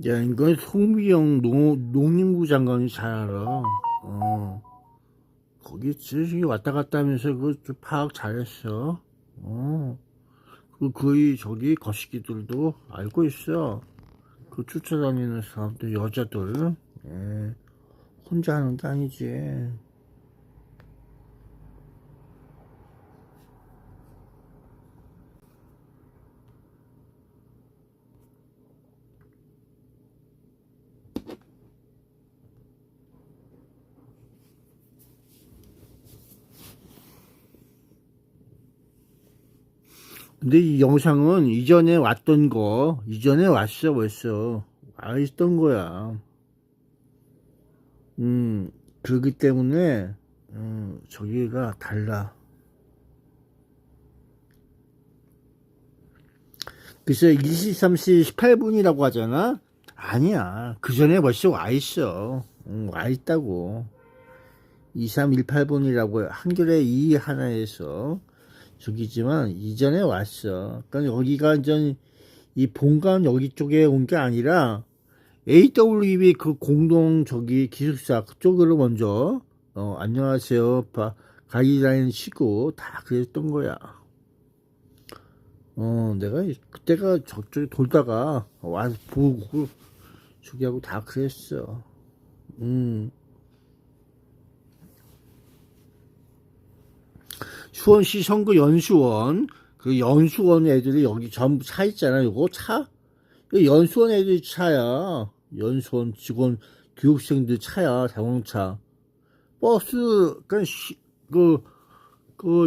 야, 이건 송미영 농림부 장관이 잘 알아. 거기 저기 왔다 갔다 하면서 그 파악 잘했어. 어. 그 거의 저기 거시기들도 알고 있어. 그 쫓아다니는 사람들, 여자들. 예. 혼자 하는 게 아니지. 근데 이 영상은 이전에 왔던 거, 이전에 왔어, 벌써. 와 있던 거야. 음, 그렇기 때문에, 저기가 달라. 글쎄 23시 18분이라고 하잖아. 아니야, 그 전에 벌써 와 있어. 와 있다고. 2318분이라고 한글의 이 하나에서 저기지만 이전에 왔어. 그러니까 여기가 이제 이 본관 여기 쪽에 온 게 아니라 AWB 그 공동 저기 기숙사 그쪽으로 먼저 안녕하세요 가이드라인 치고 다 그랬던 거야. 내가 그때가 저쪽에 돌다가 와서 보고 저기 하고 다 그랬어. 음. 수원시 선거 연수원, 그 연수원 애들이 여기 전부 차 있잖아. 요거 차? 이거 연수원 애들이 차야. 연수원 직원 교육생들 차야. 자동차. 버스,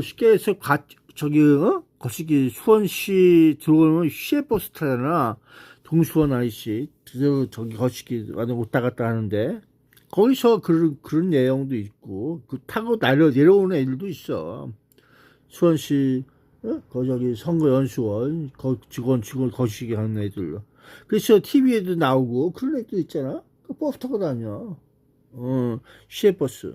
쉽게 해서 저기, 거시기 수원시 들어오면 시외버스 타잖아. 동수원 아이씨. 저기 거시기 왔다 갔다 하는데. 거기서 그런 내용도 있고, 그 타고 내려오는 애들도 있어. 수원시 저기 선거연수원 직원 거시기 하는 애들. 그래서 TV에도 나오고 그런 애들 있잖아. 그 버스 타고 다녀. 시외버스.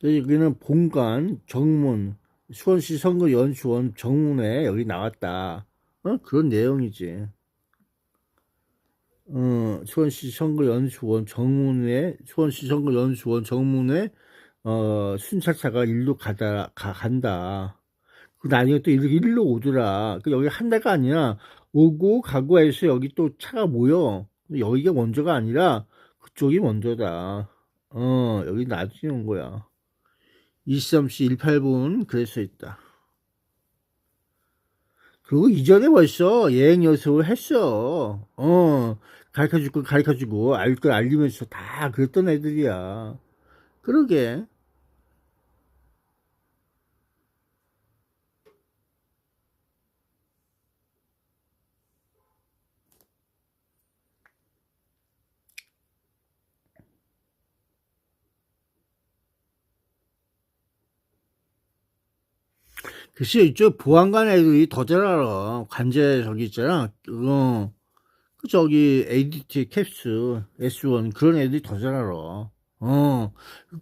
여기는 본관 정문 수원시 선거연수원 정문에 여기 나왔다. 그런 내용이지. 수원시 선거연수원 정문에 순찰차가 간다. 그 나중에 또 이렇게 일로 오더라. 그 여기 한 대가 아니야. 오고 가고 해서 여기 또 차가 모여. 여기가 먼저가 아니라 그쪽이 먼저다. 여기 나중에 온 거야. 23시 18분 그래서 있다. 그리고 이전에 벌써 예행 연습을 했어. 가르쳐주고 알 걸 알리면서 다 그랬던 애들이야. 그러게. 글쎄, 이쪽 보안관 애들이 더 잘 알아. 관제 저기 있잖아. 그 저기 ADT 캡스 S1 그런 애들이 더 잘 알아.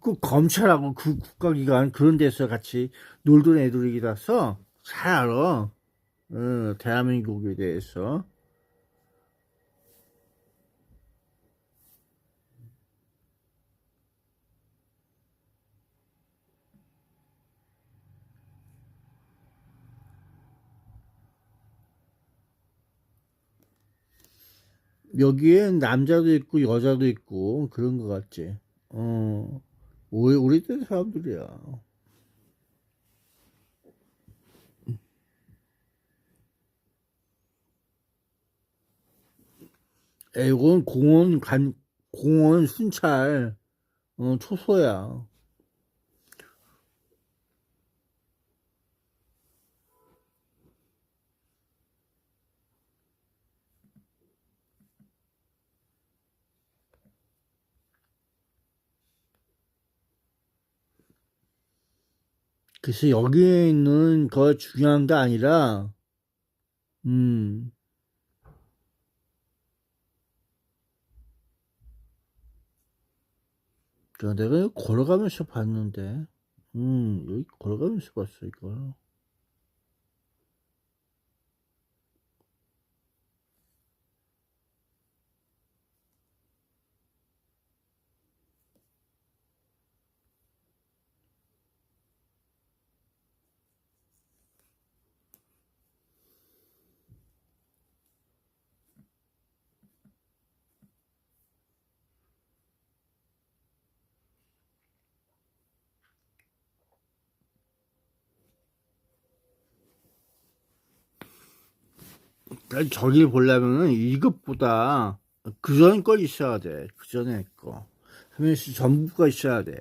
그 검찰하고 그 국가기관 그런 데서 같이 놀던 애들이라서 잘 알아. 대한민국에 대해서. 여기에 남자도 있고 여자도 있고 그런 것 같지. 우리 때 사람들이야. 이건 공원 순찰 초소야. 그래서 여기에 있는 거 중요한 게 아니라 음 내가 이거 걸어가면서 봤는데 여기 걸어가면서 봤어 이거. 저길 보려면은 이것보다 그 전 거 있어야 돼. 그 전에 거. 하면서 전부가 있어야 돼.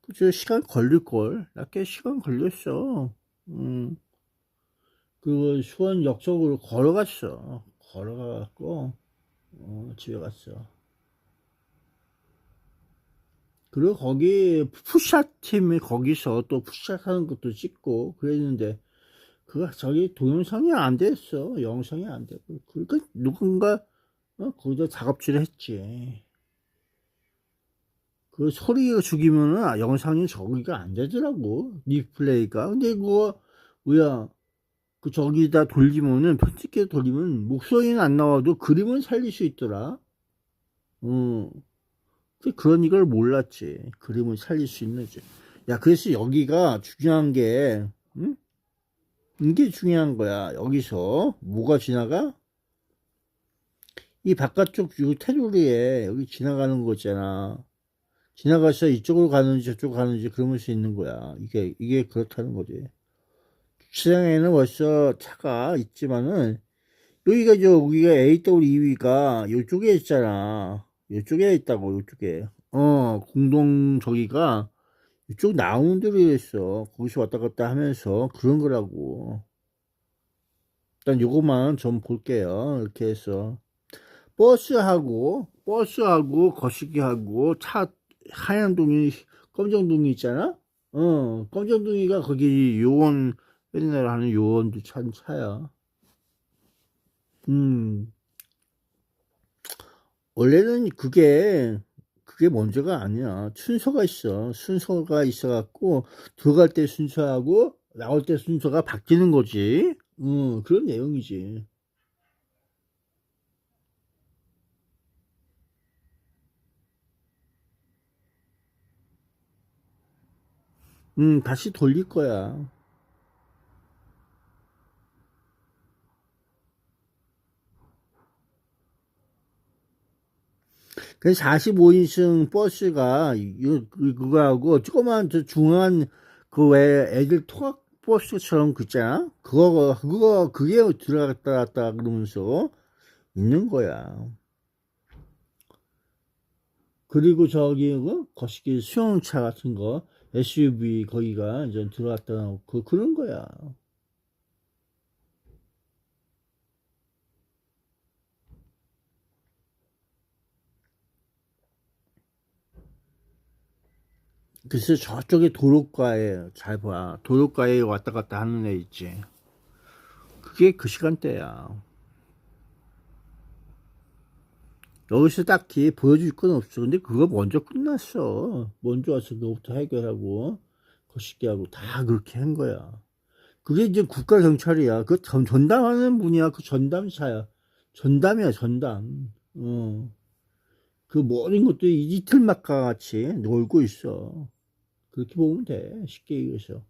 그저 시간 걸릴걸. 나 꽤 시간 걸렸어. 그 수원 역쪽으로 걸어갔어. 걸어가갖고, 집에 갔어. 그리고 거기 푸샷 팀이 거기서 또 푸샷 하는 것도 찍고 그랬는데, 그거 저기 동영상이 안 됐어. 영상이 안 되고. 그러니까 누군가, 거기다 작업질을 했지. 그 소리가 죽이면은 영상이 저기가 안 되더라고. 리플레이가. 근데 그거, 뭐야, 그 저기다 돌리면은, 편집기에 돌리면 목소리는 안 나와도 그림은 살릴 수 있더라. 어. 그런 이걸 몰랐지. 그림을 살릴 수 있는지. 야, 그래서 여기가 중요한 게, 응? 이게 중요한 거야. 여기서 뭐가 지나가? 이 바깥쪽 요 테두리에 여기 지나가는 거 있잖아. 지나가서 이쪽으로 가는지 저쪽으로 가는지 그러면 수 있는 거야. 이게 그렇다는 거지. 주차장에는 벌써 차가 있지만은 여기가 AW2위가 요쪽에 있잖아. 요쪽에 있다고. 요쪽에 공동 저기가 이쪽 나오는 데로 있어. 거기서 왔다 갔다 하면서 그런 거라고. 일단 요것만 좀 볼게요. 이렇게 해서 버스하고 거시기하고 차 하얀 동이 검정 동이 있잖아. 검정 동이가 거기 요원 맨날 하는 요원도 차야. 음 원래는 그게 먼저가 아니야. 순서가 있어갖고 들어갈 때 순서하고 나올 때 순서가 바뀌는 거지. 그런 내용이지. 다시 돌릴 거야. 그 45인승 버스가 그거하고 조그만 저 중앙 그 왜 애들 통학 버스처럼 그 있잖아. 그게 들어갔다 갔다 그러면서 있는 거야. 그리고 저기 거시기 수용차 같은 거 SUV 거기가 이제 들어갔다 나오고 그런 거야. 그래서 저쪽에 도로가에 잘 봐. 도로가에 왔다 갔다 하는 애 있지. 그게 그 시간대야. 여기서 딱히 보여줄 건 없어. 근데 그거 먼저 끝났어. 먼저 와서 그거부터 해결하고 거시기하고 다 그렇게 한 거야. 그게 이제 국가경찰이야. 그 전담하는 분이야. 그 전담차야. 전담이야, 전담. 그 모든 것도 이틀막과 같이 놀고 있어. 그렇게 보면 돼. 쉽게 얘기해서.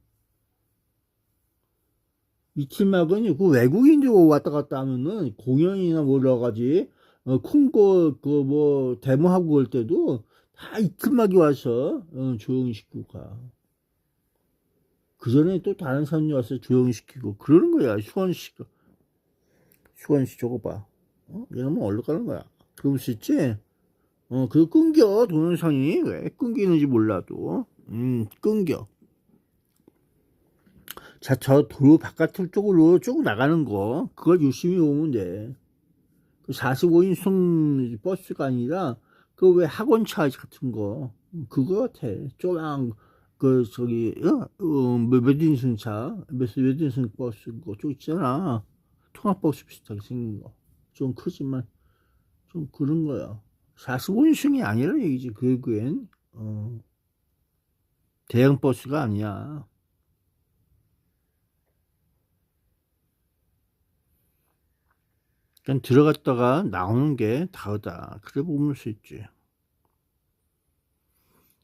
이틀막은 그 외국인들 왔다 갔다 하면은 공연이나 뭐 여러 가지 콩고 그 뭐 데모하고 올 때도 다 이틀막이 와서 조용히 시키고 가. 그 전에 또 다른 사람이 와서 조용히 시키고 그러는 거야. 수원시 저거 봐. 얘는 뭐 어디로 가는 거야. 그럴 수 있지? 그거 끊겨. 동영상이 왜 끊기는지 몰라도 끊겨. 자, 저 도로 바깥쪽으로 쭉 나가는 거 그걸 유심히 보면 돼. 그 45인승 버스가 아니라 그 왜 학원차 같은 거 그거 같아. 쪼랑 그 저기 몇 인승 차, 몇 인승 버스 그쪽 있잖아. 통합버스 비슷하게 생긴 거. 좀 크지만 좀 그런 거야. 45인승이 아니라 얘기지. 그외엔 대형 버스가 아니야. 그냥 들어갔다가 나오는 게 다르다. 그래 보면 수 있지.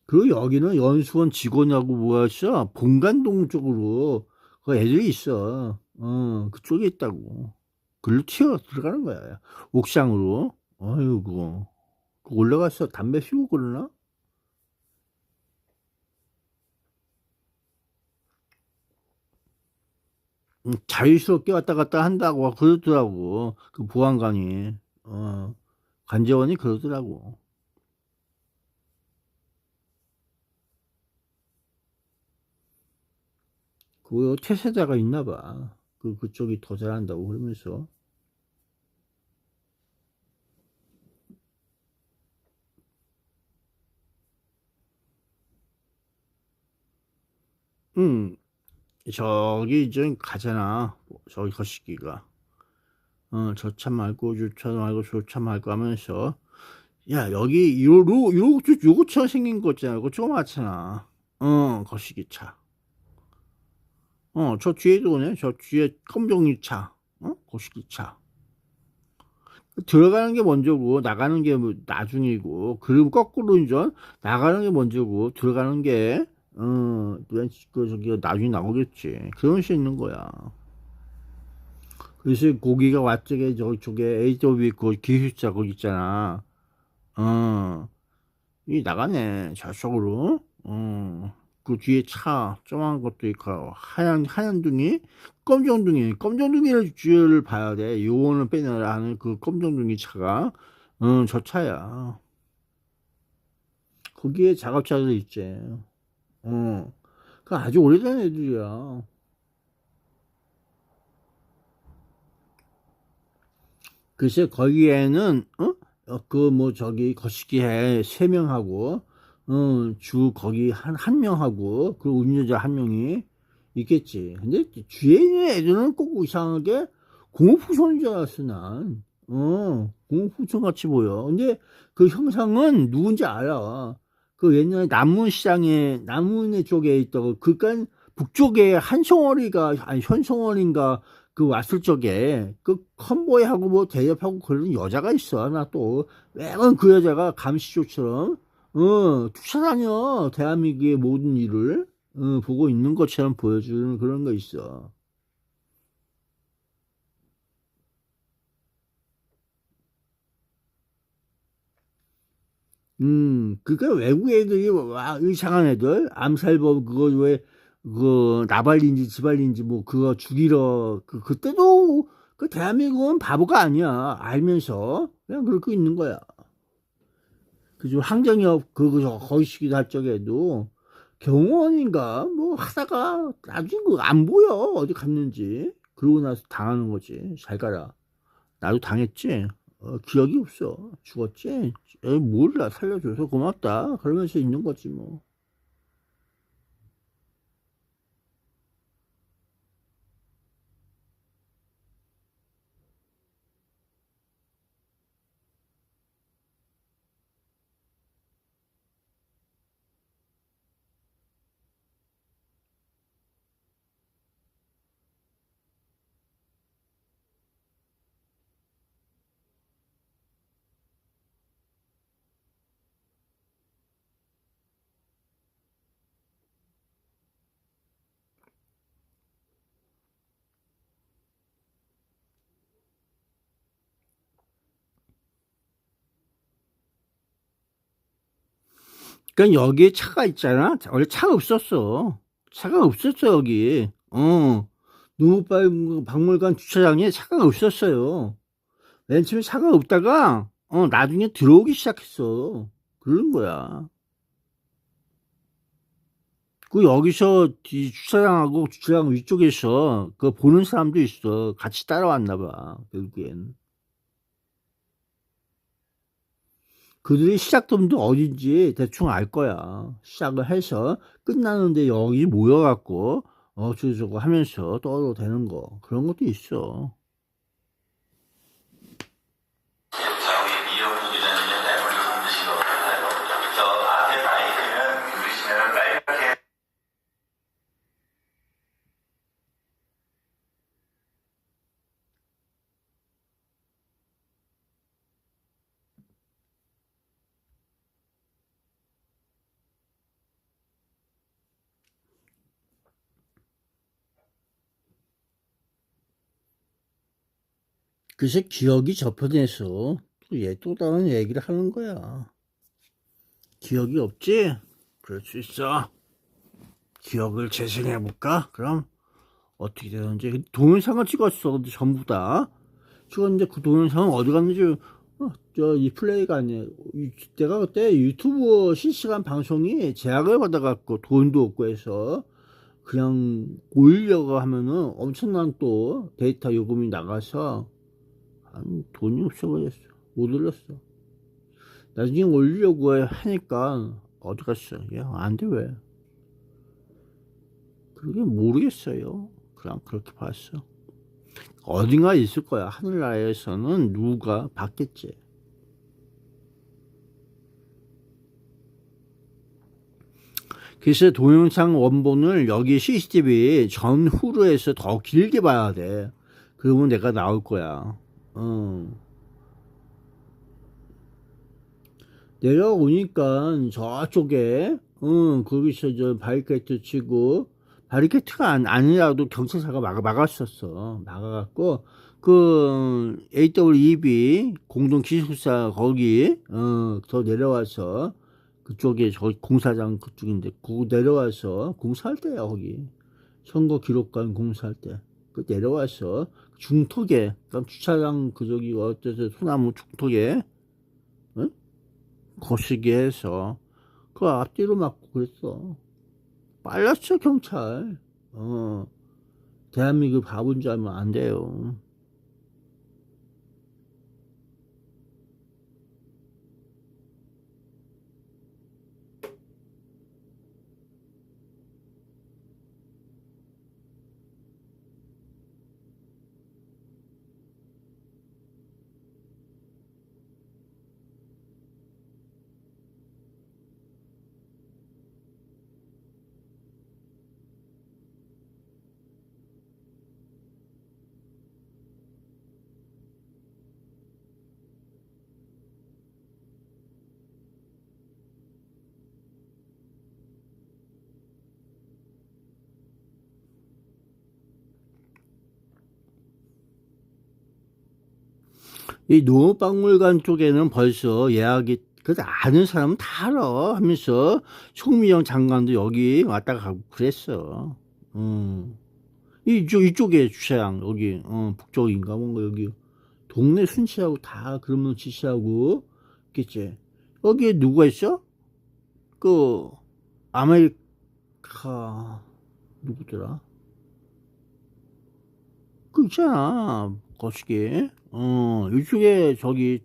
그리고 여기는 연수원 직원하고 뭐가 있어? 본관동 쪽으로 그 애들이 있어. 그쪽에 있다고. 글로 튀어 들어가는 거야. 옥상으로. 어이구. 올라가서 담배 피우고 그러나? 자유스럽게 왔다 갔다 한다고 그러더라고. 그 보안관이. 관제원이 그러더라고. 그 태세자가 있나 봐. 그쪽이 더 잘한다고 그러면서. 응, 저기 좀 가잖아. 저기 거시기가. 저 차 말고 저 차 말고 저 차 말고 하면서 야 여기 요거처럼 생긴 거 있잖아. 그거 조그맣잖아. 거시기 차. 저 뒤에도 오네. 저 뒤에 검정이 차. 거시기 차. 들어가는 게 먼저고 나가는 게 뭐 나중이고, 그리고 거꾸로 이제 나가는 게 먼저고 들어가는 게 저기 나중에 나오겠지. 그런 수 있는 거야. 그래서 고기가 와쪽에 저쪽에 AW 그 기술자 거기 있잖아. 어, 이 나가네 저쪽으로. 그 뒤에 차 조그만 것도 있고 하얀 둥이 검정둥이를 주의를 봐야 돼. 요거는 빼내라 하는 그 검정둥이 차가 저 차야. 거기에 작업차도 있지. 그 아주 오래된 애들이야. 글쎄 거기에는 그 뭐 저기 거시기에 3명하고 주 거기 한 명하고 그 운전자 한 명이 있겠지. 근데 뒤에 있는 애들은 꼭 이상하게 공업부선인 줄 알았어 난. 공업부선 같이 보여. 근데 그 형상은 누군지 알아. 그 옛날에 남문의 쪽에 있다고. 그니까 북쪽에 한송월이가 아니 현송월인가 그 왔을 적에 그 컨보이하고 뭐 대접하고 그런 여자가 있어. 나 또 매번 그 여자가 감시조처럼 쫓아다녀. 대한민국의 모든 일을 보고 있는 것처럼 보여주는 그런 거 있어. 그니까 외국 애들이 와 이상한 애들 암살법 그거 왜 그 나발린지 지발린지 뭐 그거 죽이러 그때도 그 대한민국은 바보가 아니야. 알면서 그냥 그렇게 있는 거야. 그죠. 항정역 거기시기도 할 적에도 경호원인가 뭐 하다가 나중에 안 보여 어디 갔는지. 그러고 나서 당하는 거지. 잘 가라. 나도 당했지. 기억이 없어. 죽었지. 몰라. 살려줘서 고맙다 그러면서 있는 거지 뭐. 그러니까 여기에 차가 있잖아. 원래 차가 없었어. 차가 없었어 여기. 농업발 박물관 주차장에 차가 없었어요. 맨 처음에 차가 없다가 나중에 들어오기 시작했어. 그런 거야. 그 여기서 이 주차장하고 주차장 위쪽에서 그 보는 사람도 있어. 같이 따라왔나 봐. 결국엔. 그들이 시작점도 어딘지 대충 알 거야. 시작을 해서 끝나는데 여기 모여갖고 어쩌고저쩌고 하면서 떠도 되는 거. 그런 것도 있어. 사용이 이어지게 되는 내물을 손드시기 어떨까요? 저 앞에 마이크는 누르시면 빨갛게 그래서 기억이 저편에서 얘 또 다른 얘기를 하는 거야. 기억이 없지? 그럴 수 있어. 기억을 재생해볼까? 그럼 어떻게 되는지 동영상을 찍었어. 근데 전부 다 찍었는데 그 동영상은 어디 갔는지 이 플레이가 아니야. 내가 그때 유튜브 실시간 방송이 제약을 받아갖고 돈도 없고 해서 그냥 올리려고 하면은 엄청난 또 데이터 요금이 나가서 돈이 없어버렸어. 못 올렸어. 나중에 올리려고 하니까 어디 갔어? 야, 안 돼, 왜? 그러게 모르겠어요. 그냥 그렇게 봤어. 어딘가 있을 거야. 하늘나라에서는 누가 받겠지. 그래서 동영상 원본을 여기 CCTV 전후로 해서 더 길게 봐야 돼. 그러면 내가 나올 거야. 내가 오니까 저쪽에 거기서 저 바리케이트 치고 바리케이트가 아니라도 경찰차가 막았었어. 막아갖고 그 AWEB 공동기숙사 거기 더 내려와서 그쪽에 저 공사장 그쪽인데 그 내려와서 공사할 때야. 거기 선거 기록관 공사할 때 그 내려와서 중턱에 그러니까 주차장 그 저기 어때서 소나무 중턱에 거시기 해서 그 앞뒤로 막고 그랬어. 빨랐어 경찰. 대한민국 바본 줄 알면 안 돼요. 이 농업박물관 쪽에는 벌써 예약이 그 아는 사람은 다 알아 하면서 총미정 장관도 여기 왔다 가고 그랬어. 이쪽에 주차장 여기 북쪽인가 뭔가 여기 동네 순치하고 다 그러면 지시하고 있겠지. 여기에 누가 있어? 그 아메리카 누구더라? 그 있잖아 거시기 이쪽에 저기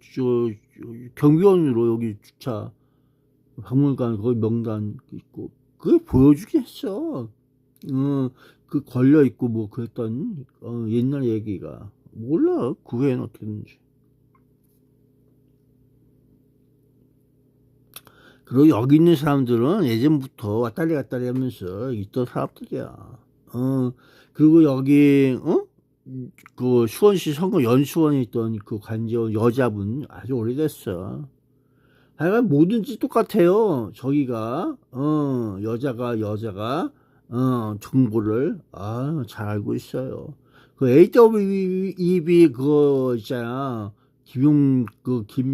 경비원으로 여기 주차 박물관 거기 명단 있고 그게 보여주긴 했어. 그 걸려 있고 뭐 그랬던 옛날 얘기가 몰라 그 후에는 어떻게 됐는지. 그리고 여기 있는 사람들은 예전부터 왔다리 갔다리 하면서 있던 사람들이야. 그리고 여기 그 수원시 선거 연수원에 있던 그 관제원 여자분 아주 오래됐어. 하여간 뭐든지 똑같아요. 저기가 여자가 정보를 잘 알고 있어요. 그 AWEB 그거 있잖아. 김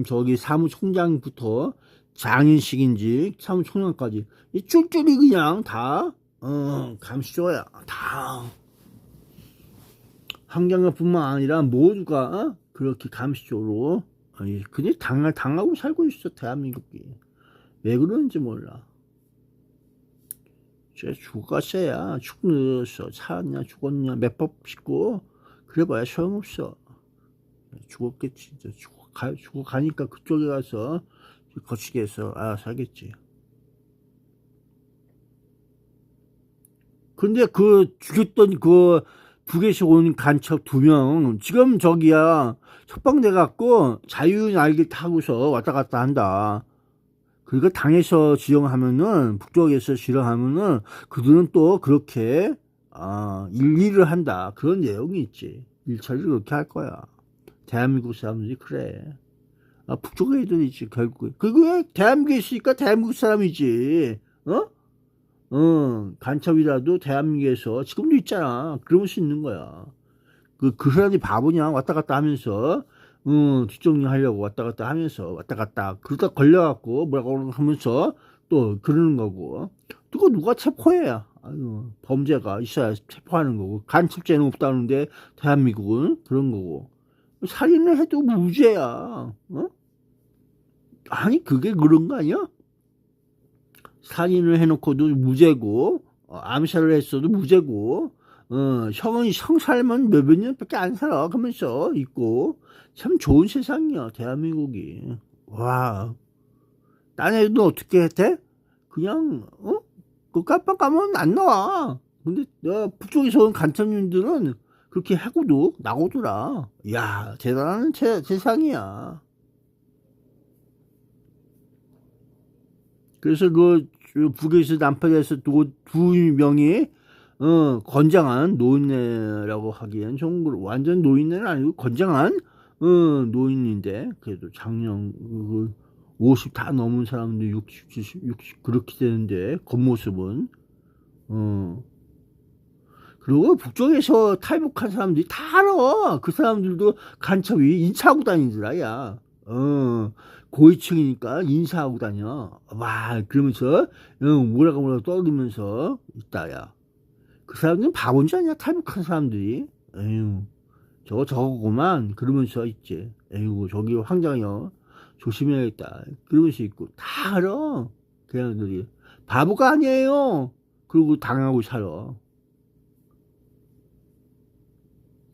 저기 사무총장부터 장인식인지 사무총장까지 이 쫄쫄이 그냥 다 감시줘야 다. 환경뿐만 아니라 모두가 그렇게 감시적으로 그냥 당하고 살고 있어. 대한민국이 왜 그러는지 몰라. 죽었어야 죽었어. 살았냐 죽었냐 몇 법 씹고 그래봐야 소용없어. 죽었겠지. 죽어가니까 그쪽에 가서 거치게 해서 살겠지. 근데 그 죽였던 그 북에서 온 간첩 2명 지금 저기야 석방돼 갖고 자유날개 타고서 왔다 갔다 한다. 그러니까 당에서 지령하면은 북쪽에서 지령하면은 그들은 또 그렇게 일을 한다. 그런 내용이 있지. 일처리를 그렇게 할 거야. 대한민국 사람들이 그래. 북쪽 애들이지 결국에. 그리고 왜 대한민국에 있으니까 대한민국 사람이지. 간첩이라도 대한민국에서 지금도 있잖아. 그럴 수 있는 거야. 그 사람이 바보냐 왔다 갔다 하면서 뒷정리 하려고 왔다 갔다 하면서 왔다 갔다 그러다 걸려갖고 뭐라고 하면서 또 그러는 거고. 누가 체포해. 아유, 범죄가 있어야 체포하는 거고, 간첩죄는 없다는데 대한민국은 그런 거고, 살인을 해도 무죄야. 어? 아니 그게 그런 거 아니야? 살인을 해놓고도 무죄고, 암살을 했어도 무죄고, 형은 형 살면 몇몇 년밖에 안 살아 그러면서 있고, 참 좋은 세상이야 대한민국이. 와, 딴 애도 어떻게 해? 그냥 그 깜빡하면 안 나와. 근데 북쪽에서 온 간첩님들은 그렇게 하고도 나오더라. 야, 대단한 세상이야. 그래서 북에서 남쪽에서 두 명이 건장한 노인네라고 하기엔 좀 완전 노인네는 아니고 건장한 노인인데, 그래도 작년 50 다 넘은 사람들 60, 70, 60 그렇게 되는데 겉모습은 그리고 북쪽에서 탈북한 사람들이 다 알아. 그 사람들도 간첩이 인사하고 다니더라, 야. 고위층이니까 인사하고 다녀. 와, 그러면서, 뭐라고 떠들면서 있다, 야. 그 사람들은 바본 줄 아냐, 탈북한 사람들이. 에휴, 저거구만. 그러면서 있지. 에휴, 저기 황장여. 조심해야겠다. 그러면서 있고. 다 알아. 걔네들이. 바보가 아니에요. 그러고 당하고 살아.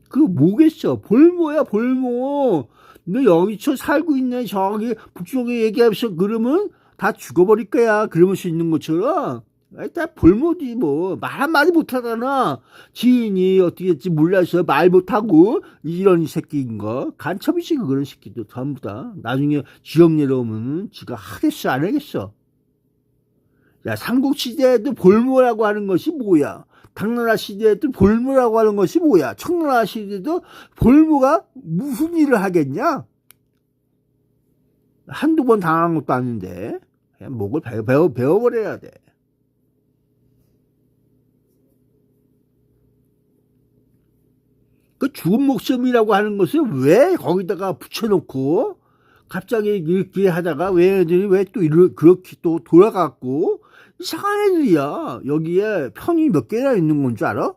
그 뭐겠어? 볼모야 볼모. 너 여기서 살고 있네. 저기 북쪽에 얘기하면서 그러면 다 죽어버릴 거야. 그러면서 있는 것처럼 다 볼모지 뭐. 말 한마디 못하잖아. 지인이 어떻게 될지 몰라서 말 못하고 이런 새끼인 거. 간첩이지 그런 새끼들 전부 다. 나중에 지역 내려오면 지가 하겠어 안 하겠어. 야, 삼국시대에도 볼모라고 하는 것이 뭐야? 당나라 시대에도 볼모라고 하는 것이 뭐야? 청나라 시대에도 볼모가 무슨 일을 하겠냐? 한두 번 당한 것도 아닌데 그냥 목을 배워버려야 돼. 그 죽은 목숨이라고 하는 것을 왜 거기다가 붙여놓고 갑자기 이렇게 하다가 왜 애들이 왜 또 그렇게 또 돌아갔고 이상한 애들이야. 여기에 편이 몇 개나 있는 건 줄 알아?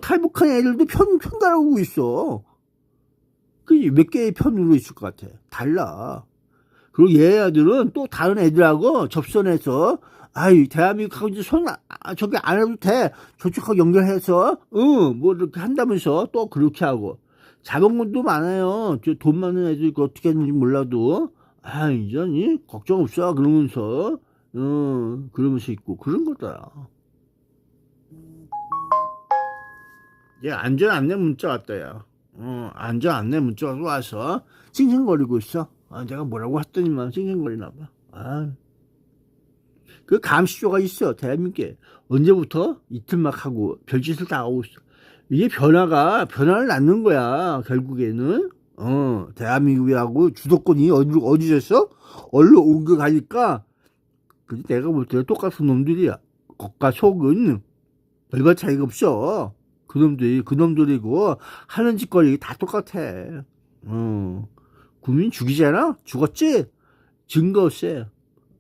탈북한 애들도 편 달아오고 있어. 그 몇 개의 편으로 있을 것 같아. 달라. 그리고 얘네들은 또 다른 애들하고 접선해서 아이 대한민국하고 이제 저기 안 해도 돼. 저쪽하고 연결해서 뭐 이렇게 한다면서 또 그렇게 하고 자본금도 많아요. 돈 많은 애들 어떻게 했는지 몰라도 이제 걱정 없어 그러면서 그러면서 있고 그런 거더라. 얘 안전 안내 문자 왔다 야. 안전 안내 문자가 와서 찡찡거리고 있어. 내가 뭐라고 했더니만 찡찡거리나 봐. 그 감시조가 있어 대한민국에. 언제부터 이틀 막 하고 별짓을 다 하고 있어. 이게 변화를 낳는 거야 결국에는. 대한민국이라고 주도권이 어디졌어? 얼로 옮겨가니까 내가 볼 때 똑같은 놈들이야. 겉과 속은 별반 차이가 없어. 그놈들이고 하는 짓거리 다 똑같아. 국민 죽이잖아? 죽었지? 증거 없어요.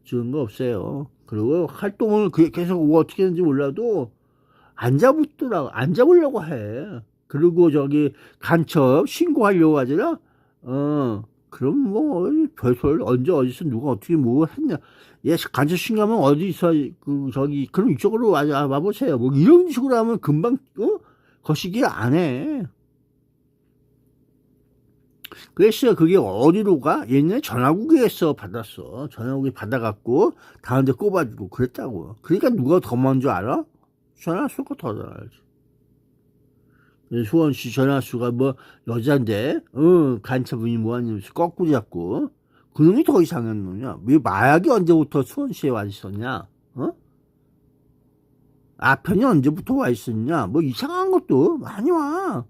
증거 없어요. 그리고 활동을 계속 어떻게 했는지 몰라도 안 잡으려고 해. 그리고 저기 간첩 신고하려고 하잖아. 그럼 뭐 별소리 언제 어디서 누가 어떻게 뭐 했냐. 얘 간첩 신고하면 어디서 그럼 이쪽으로 와보세요. 뭐 이런 식으로 하면 금방 거시기 안 해. 그래서 그게 어디로 가? 옛날에 전화국에서 받았어. 전화국에 받아갖고 다른 데 꼽아주고 그랬다고. 그러니까 누가 더 먼저 알아? 전화수가 더 잘 알지. 수원시 전화수가 뭐 여잔데 간첩분이 뭐하냐면서 거꾸로 잡고 그놈이 더 이상한 놈이야. 왜 마약이 언제부터 수원시에 와 있었냐? 아편이 언제부터 와 있었냐? 뭐 이상한 것도 많이 와.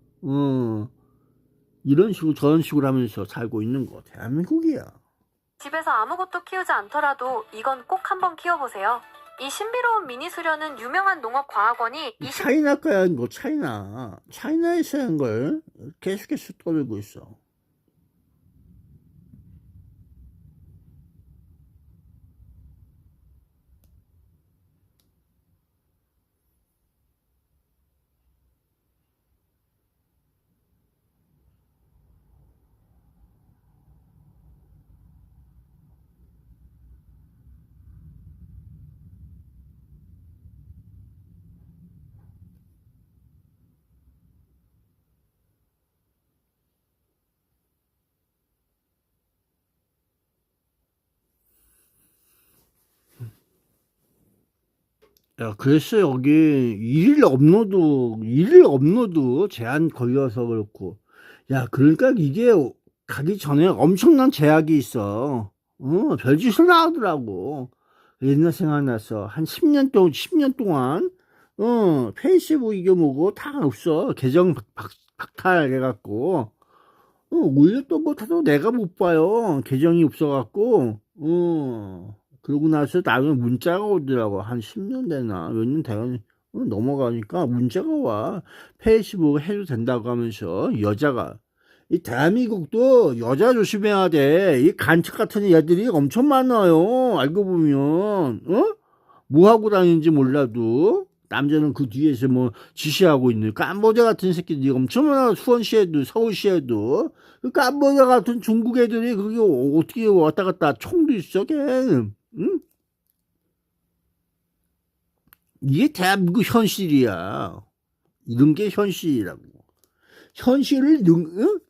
이런 식으로 저런 식으로 하면서 살고 있는 거 대한민국이야. 집에서 아무것도 키우지 않더라도 이건 꼭 한번 키워보세요. 이 신비로운 미니 수련은 유명한 농업과학원이 차이나 거야. 뭐 차이나에서 한 걸 계속해서 떠들고 있어. 야, 그래서 여기 일일 업로드 제한 걸려서 그렇고. 야, 그러니까 이게 가기 전에 엄청난 제약이 있어. 별짓을 다 하더라고. 옛날 생각났어. 한 10년 동안, 페이스북 이게 뭐고 다 없어. 계정 박탈해갖고. 올렸던 거 다도 내가 못 봐요. 계정이 없어갖고. 그러고 나서 나중에 문자가 오더라고. 한 10년 되나? 몇 년 되나? 넘어가니까 문자가 와. 페이스북 해도 된다고 하면서 여자가. 이 대한민국도 여자 조심해야 돼. 이 간첩 같은 애들이 엄청 많아요. 알고 보면. 뭐 하고 다니는지 몰라도. 남자는 그 뒤에서 뭐 지시하고 있는 깜보자 같은 새끼들이 엄청 많아. 수원시에도 서울시에도 그 깜보자 같은 중국 애들이 그게 어떻게 왔다 갔다 총도 있어 걔. 응? 이게 대한민국 현실이야. 이런 게 현실이라고. 현실을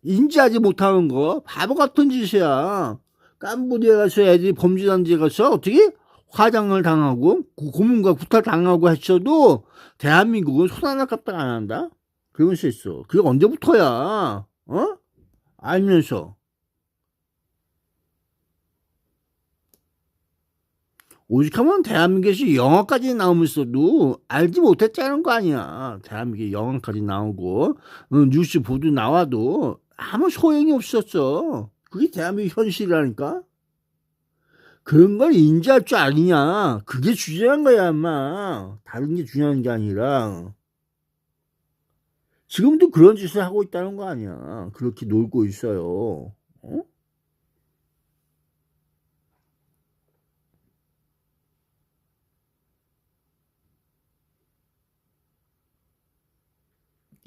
인지하지 못하는 거 바보 같은 짓이야. 깜보디에 가서 애들이 범죄단지에 가서 어떻게 화장을 당하고 고문과 구타 당하고 했어도 대한민국은 손 하나 까딱 안 한다. 그러면서 있어. 그게 언제부터야? 알면서 오직하면 대한민국에서 영화까지 나오면서도 알지 못했다는 거 아니야. 대한민국에 영화까지 나오고 뉴스 보도 나와도 아무 소용이 없었어. 그게 대한민국 현실이라니까. 그런 걸 인지할 줄 아니냐. 그게 중요한 거야 아마. 다른 게 중요한 게 아니라. 지금도 그런 짓을 하고 있다는 거 아니야. 그렇게 놀고 있어요.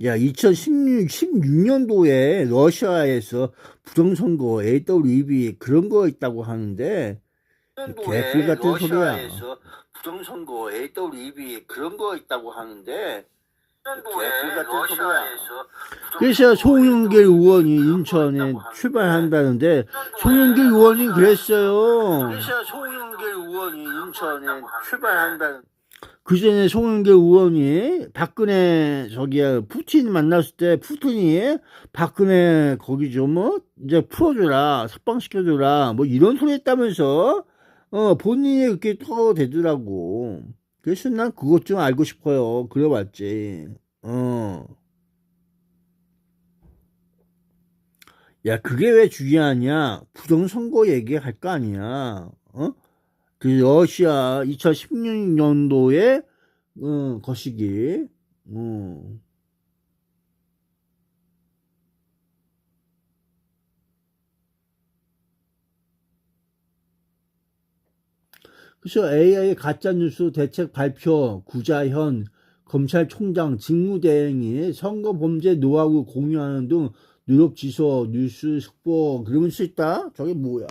야, 2016년도에 러시아에서 부정선거 AWB 그런 거 있다고 하는데 개풀 같은 소리야. 부정선거 AWB 그런 거 있다고 하는데 개풀 같은 소리야. 그래서 송영길 의원이 인천에 출발한다는데 송영길 의원이 그랬어요. 그래서 송영길 의원이 인천에 출발한다는. 그 전에 송영길 의원이 박근혜 푸틴 만났을 때 푸틴이 박근혜 거기 좀 이제 풀어줘라 석방시켜줘라 뭐 이런 소리 했다면서 본인이 그렇게 터되더라고. 그래서 난 그것 좀 알고 싶어요. 그래봤지. 야, 그게 왜 중요하냐? 부정선거 얘기할 거 아니야. 그 러시아 2016년도에 거시기. 그래서 AI 가짜뉴스 대책 발표 구자현 검찰총장 직무대행이 선거범죄 노하우 공유하는 등 누적 지소 뉴스 속보 그러면 수 있다? 저게 뭐야?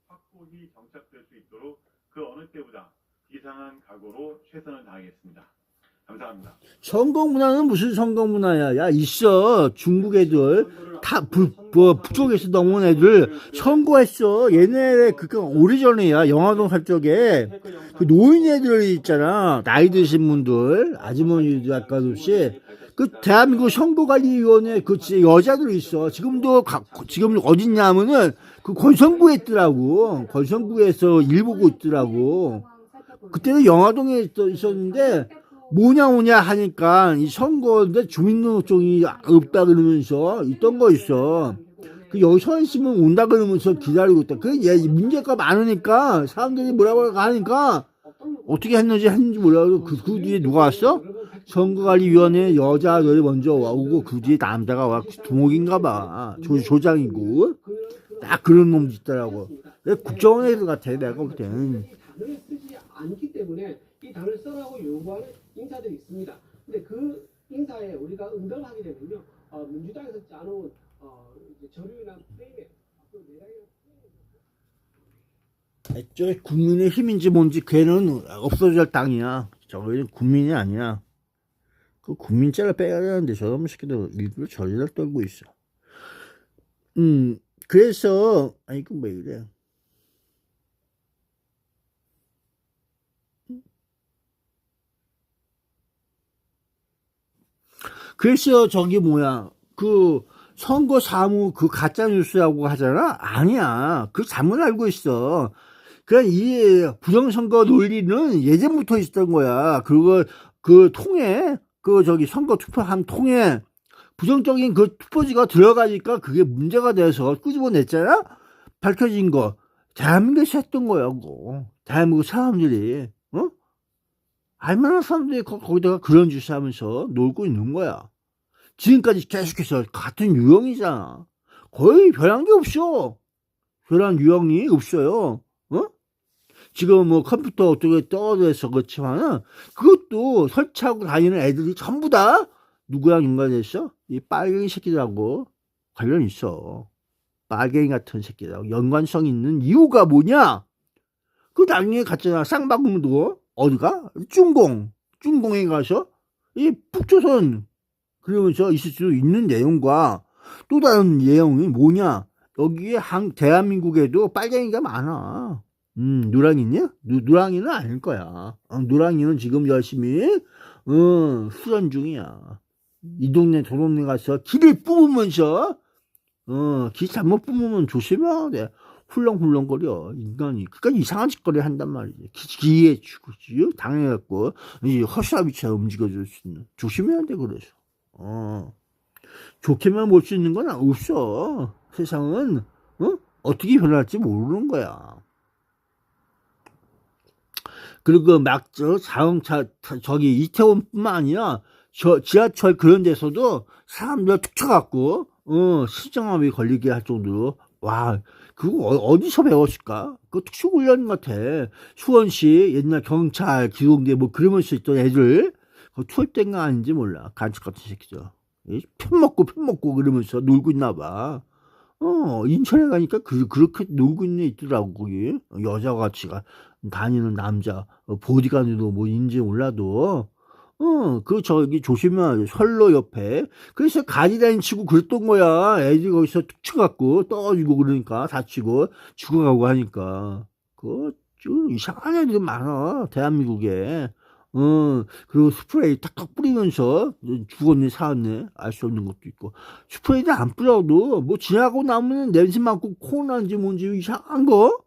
확고히 정착될 수 있도록 그 어느 때보다 비상한 각오로 최선을 다하겠습니다. 감사합니다. 선거문화는 무슨 선거문화야? 야, 있어. 중국 애들 다 북쪽에서 넘어온 애들 선거했어. 얘네 그니까 오래전에야 영화동 살 적에 그 노인 애들 있잖아. 나이 드신 분들 아주머니도 아까 없이 그 대한민국 선거관리위원회 그 여자들 있어. 지금도 지금 어딨냐 하면은 그 권선구에 있더라고. 권선구에서 일 보고 있더라고. 그때는 영화동에 있었는데 뭐냐 하니까 이 선거인데 주민등록증이 없다 그러면서 있던 거 있어. 그 여기 서 있으면 온다 그러면서 기다리고 있다. 그 문제가 많으니까 사람들이 뭐라고 하니까 어떻게 했는지 몰라도 그 뒤에 누가 왔어? 선거관리위원회 여자들이 먼저 오고 그 뒤에 남자가 와. 두목인가 봐. 조장이고. 딱 그런 놈도 있더라고. 국정원 애들 같아 내가 볼 때는. 단어를 쓰지 않기 때문에 이 단어를 써라고 요구하는 인사들이 있습니다. 근데 그 인사에 우리가 응답을 하게 되면요, 민주당에서 짜놓은 저류나 프레임에 저게 국민의 힘인지 뭔지 걔는 없어질 땅이야. 저거는 국민이 아니야. 그 국민자를 빼야 되는데 저놈 새끼들 일부러 저리를 떨고 있어. 그래서 아이고 왜 이래. 그래서 저기 뭐야, 그 선거 사무 그 가짜 뉴스라고 하잖아. 아니야. 그 잘못 알고 있어. 그냥 이 부정선거 논리는 예전부터 있었던 거야. 그걸 그 통에 그 저기 선거 투표함 통에 부정적인 그 투표지가 들어가니까 그게 문제가 돼서 끄집어냈잖아. 밝혀진 거 대한민국에서 했던 거야. 그거. 대한민국 사람들이 알만한 사람들이 거기다가 그런 짓을 하면서 놀고 있는 거야. 지금까지 계속해서 같은 유형이잖아. 거의 변한 게 없어. 변한 유형이 없어요. 지금 뭐 컴퓨터 어떻게 떨어져서 그렇지만은 그것도 설치하고 다니는 애들이 전부 다 누구랑 연관됐어? 이 빨갱이 새끼들하고 관련 있어. 빨갱이 같은 새끼들하고 연관성 있는 이유가 뭐냐? 그 나중에 갔잖아. 쌍방울도 어디가? 중공에 가서 이 북조선 그러면서 있을 수 있는 내용과 또 다른 내용이 뭐냐? 여기에 대한민국에도 빨갱이가 많아. 누랑이냐? 누랑이는 아닐 거야. 누랑이는 지금 열심히 수련 중이야. 이 동네 저 동네 가서 길을 뽑으면서 길 잘못 뽑으면 조심해야 돼. 훌렁훌렁거려 인간이. 그러니까 이상한 짓거리 한단 말이지. 기에 죽지 당해갖고 이 허수아비처럼 움직여줄 수 있는. 조심해야 돼. 그래서 좋게만 볼 수 있는 건 없어. 세상은 어떻게 변할지 모르는 거야. 그리고 막 자동차 저기 이태원뿐만 아니라 지하철 그런 데서도 사람들 툭 쳐갖고 실정암이 걸리게 할 정도로 와 그거 어디서 배웠을까? 그거 특수훈련 같아. 수원시 옛날 경찰 기동대 뭐 그러면서 있던 애들 투입된 거 아닌지 몰라. 간첩 같은 새끼죠. 편먹고 그러면서 놀고 있나 봐. 인천에 가니까 그렇게 놀고 있는 애 있더라고, 거기. 여자같이 다니는 남자, 보디가드도 뭐인지 몰라도, 저기 조심해야 돼. 선로 옆에. 그래서 가지다니 치고 그랬던 거야. 애들이 거기서 툭 쳐갖고 떨어지고 그러니까 다치고 죽어가고 하니까. 좀 이상한 애들이 많아, 대한민국에. 그리고 스프레이 탁탁 뿌리면서 죽었네 살았네 알 수 없는 것도 있고 스프레이를 안 뿌려도 뭐 지나고 나면 냄새 맡고 코난지 뭔지 이상한 거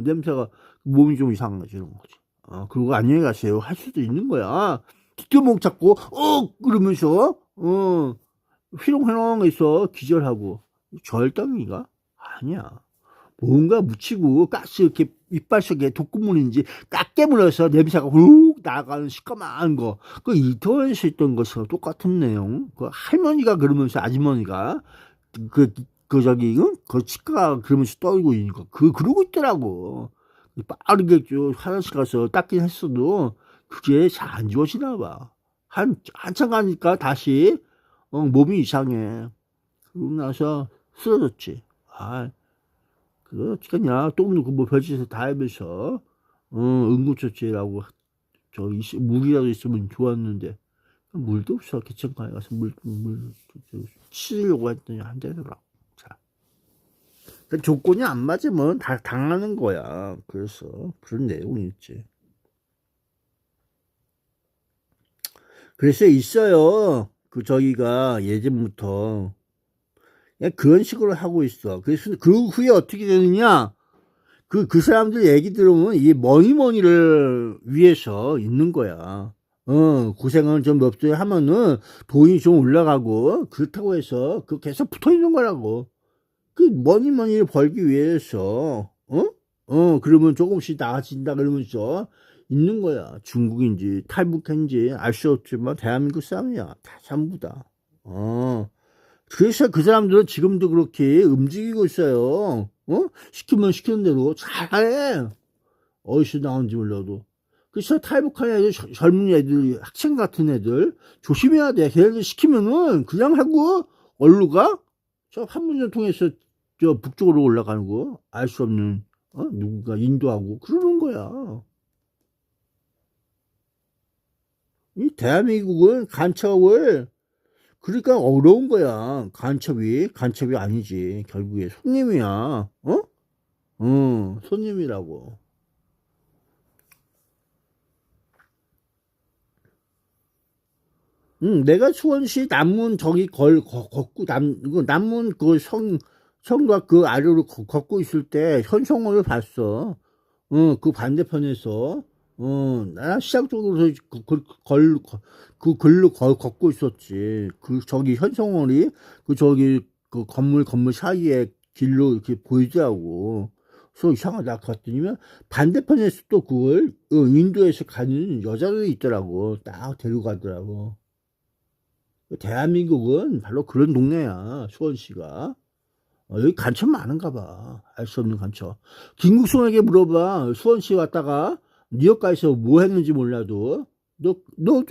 냄새가 몸이 좀 이상하지 이런 거지. 그리고 안녕히 가세요 할 수도 있는 거야. 뒷뒷목 잡고 그러면서 휘렁휘렁해서 기절하고 절단기가 아니야. 뭔가 묻히고 가스 이렇게 이빨 속에 독구문인지 깎게 물어서 냄새가 훅 나가는 시커먼 거. 그 이태원에서 있던 것과 똑같은 내용. 그 할머니가 그러면서 아주머니가 그 치과가 그러면서 떨고 있으니까 그러고 있더라고. 빠르게 화장실 가서 닦긴 했어도 그게 잘 안 지워지나 봐. 한참 가니까 다시 몸이 이상해. 그러고 나서 쓰러졌지. 그거 어떡하냐. 똥 누고 뭐 별짓을 다 하면서, 응급처치라고, 물이라도 있으면 좋았는데, 물도 없어. 개천가에 가서 치려고 했더니 안 되더라고. 자. 그러니까 조건이 안 맞으면 다 당하는 거야. 그래서 그런 내용이 있지. 그래서 있어요. 저기가 예전부터. 그런 식으로 하고 있어. 그래서 그 후에 어떻게 되느냐? 그 사람들 얘기 들으면 이게 머니를 위해서 있는 거야. 고생을 좀 몇 개 하면은 돈이 좀 올라가고 그렇다고 해서 그 계속 붙어 있는 거라고. 그 머니를 벌기 위해서 그러면 조금씩 나아진다 그러면서 있는 거야. 중국인지 탈북인지 알 수 없지만 대한민국 사람이야. 다 전부 다. 그래서 그 사람들은 지금도 그렇게 움직이고 있어요. 시키면 시키는 대로 잘해. 어디서 나온지 몰라도. 그래서 탈북한 애들, 젊은 애들, 학생 같은 애들, 조심해야 돼. 걔네들 시키면은 그냥 하고, 얼루 가? 저 판문점 통해서 저 북쪽으로 올라가는 거, 알 수 없는, 누군가 인도하고, 그러는 거야. 이 대한민국은 간첩을, 그러니까 어려운 거야. 간첩이 아니지. 결국에 손님이야. 손님이라고. 내가 수원시 남문 저기 걷고 남문 그 성과 그 아래로 걷고 있을 때 현성호를 봤어. 그 반대편에서 나 시장 쪽으로 그 글로 걷고 있었지. 그 저기 현성월이 그 저기 그 건물 사이에 길로 이렇게 보이더라고. 그래서 이상하다 갔더니면 반대편에서 또 그걸 인도에서 가는 여자들이 있더라고. 딱 데려가더라고. 대한민국은 바로 그런 동네야, 수원시가. 여기 간첩 많은가 봐. 알 수 없는 간첩. 김국성에게 물어봐. 수원시 왔다가 뉴욕가에서 뭐 했는지 몰라도 너가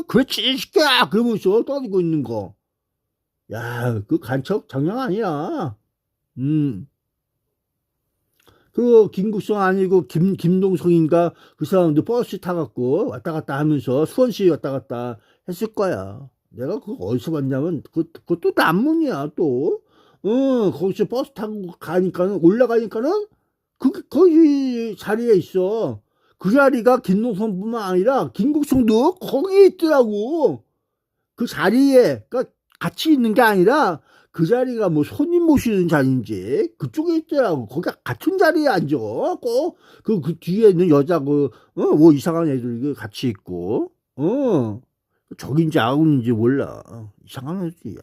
그랬지 이 새끼야 그러면서 떠들고 있는 거. 야, 그 간첩 장난 아니야. 그 김국성 아니고 김동성인가 그 사람도 버스 타갖고 왔다 갔다 하면서 수원시 왔다 갔다 했을 거야. 내가 그거 어디서 봤냐면 그것도 남문이야 또. 거기서 버스 타고 가니까는 올라가니까는 거기 자리에 있어. 그 자리가 김동성뿐만 아니라 김국성도 거기에 있더라고. 그 자리에 그러니까 같이 있는 게 아니라 그 자리가 뭐 손님 모시는 자리인지 그쪽에 있더라고. 거기가 같은 자리에 앉아. 꼭 그 뒤에 있는 여자 뭐 이상한 애들이 같이 있고 적인지 아군인지 몰라. 이상한 애들이야.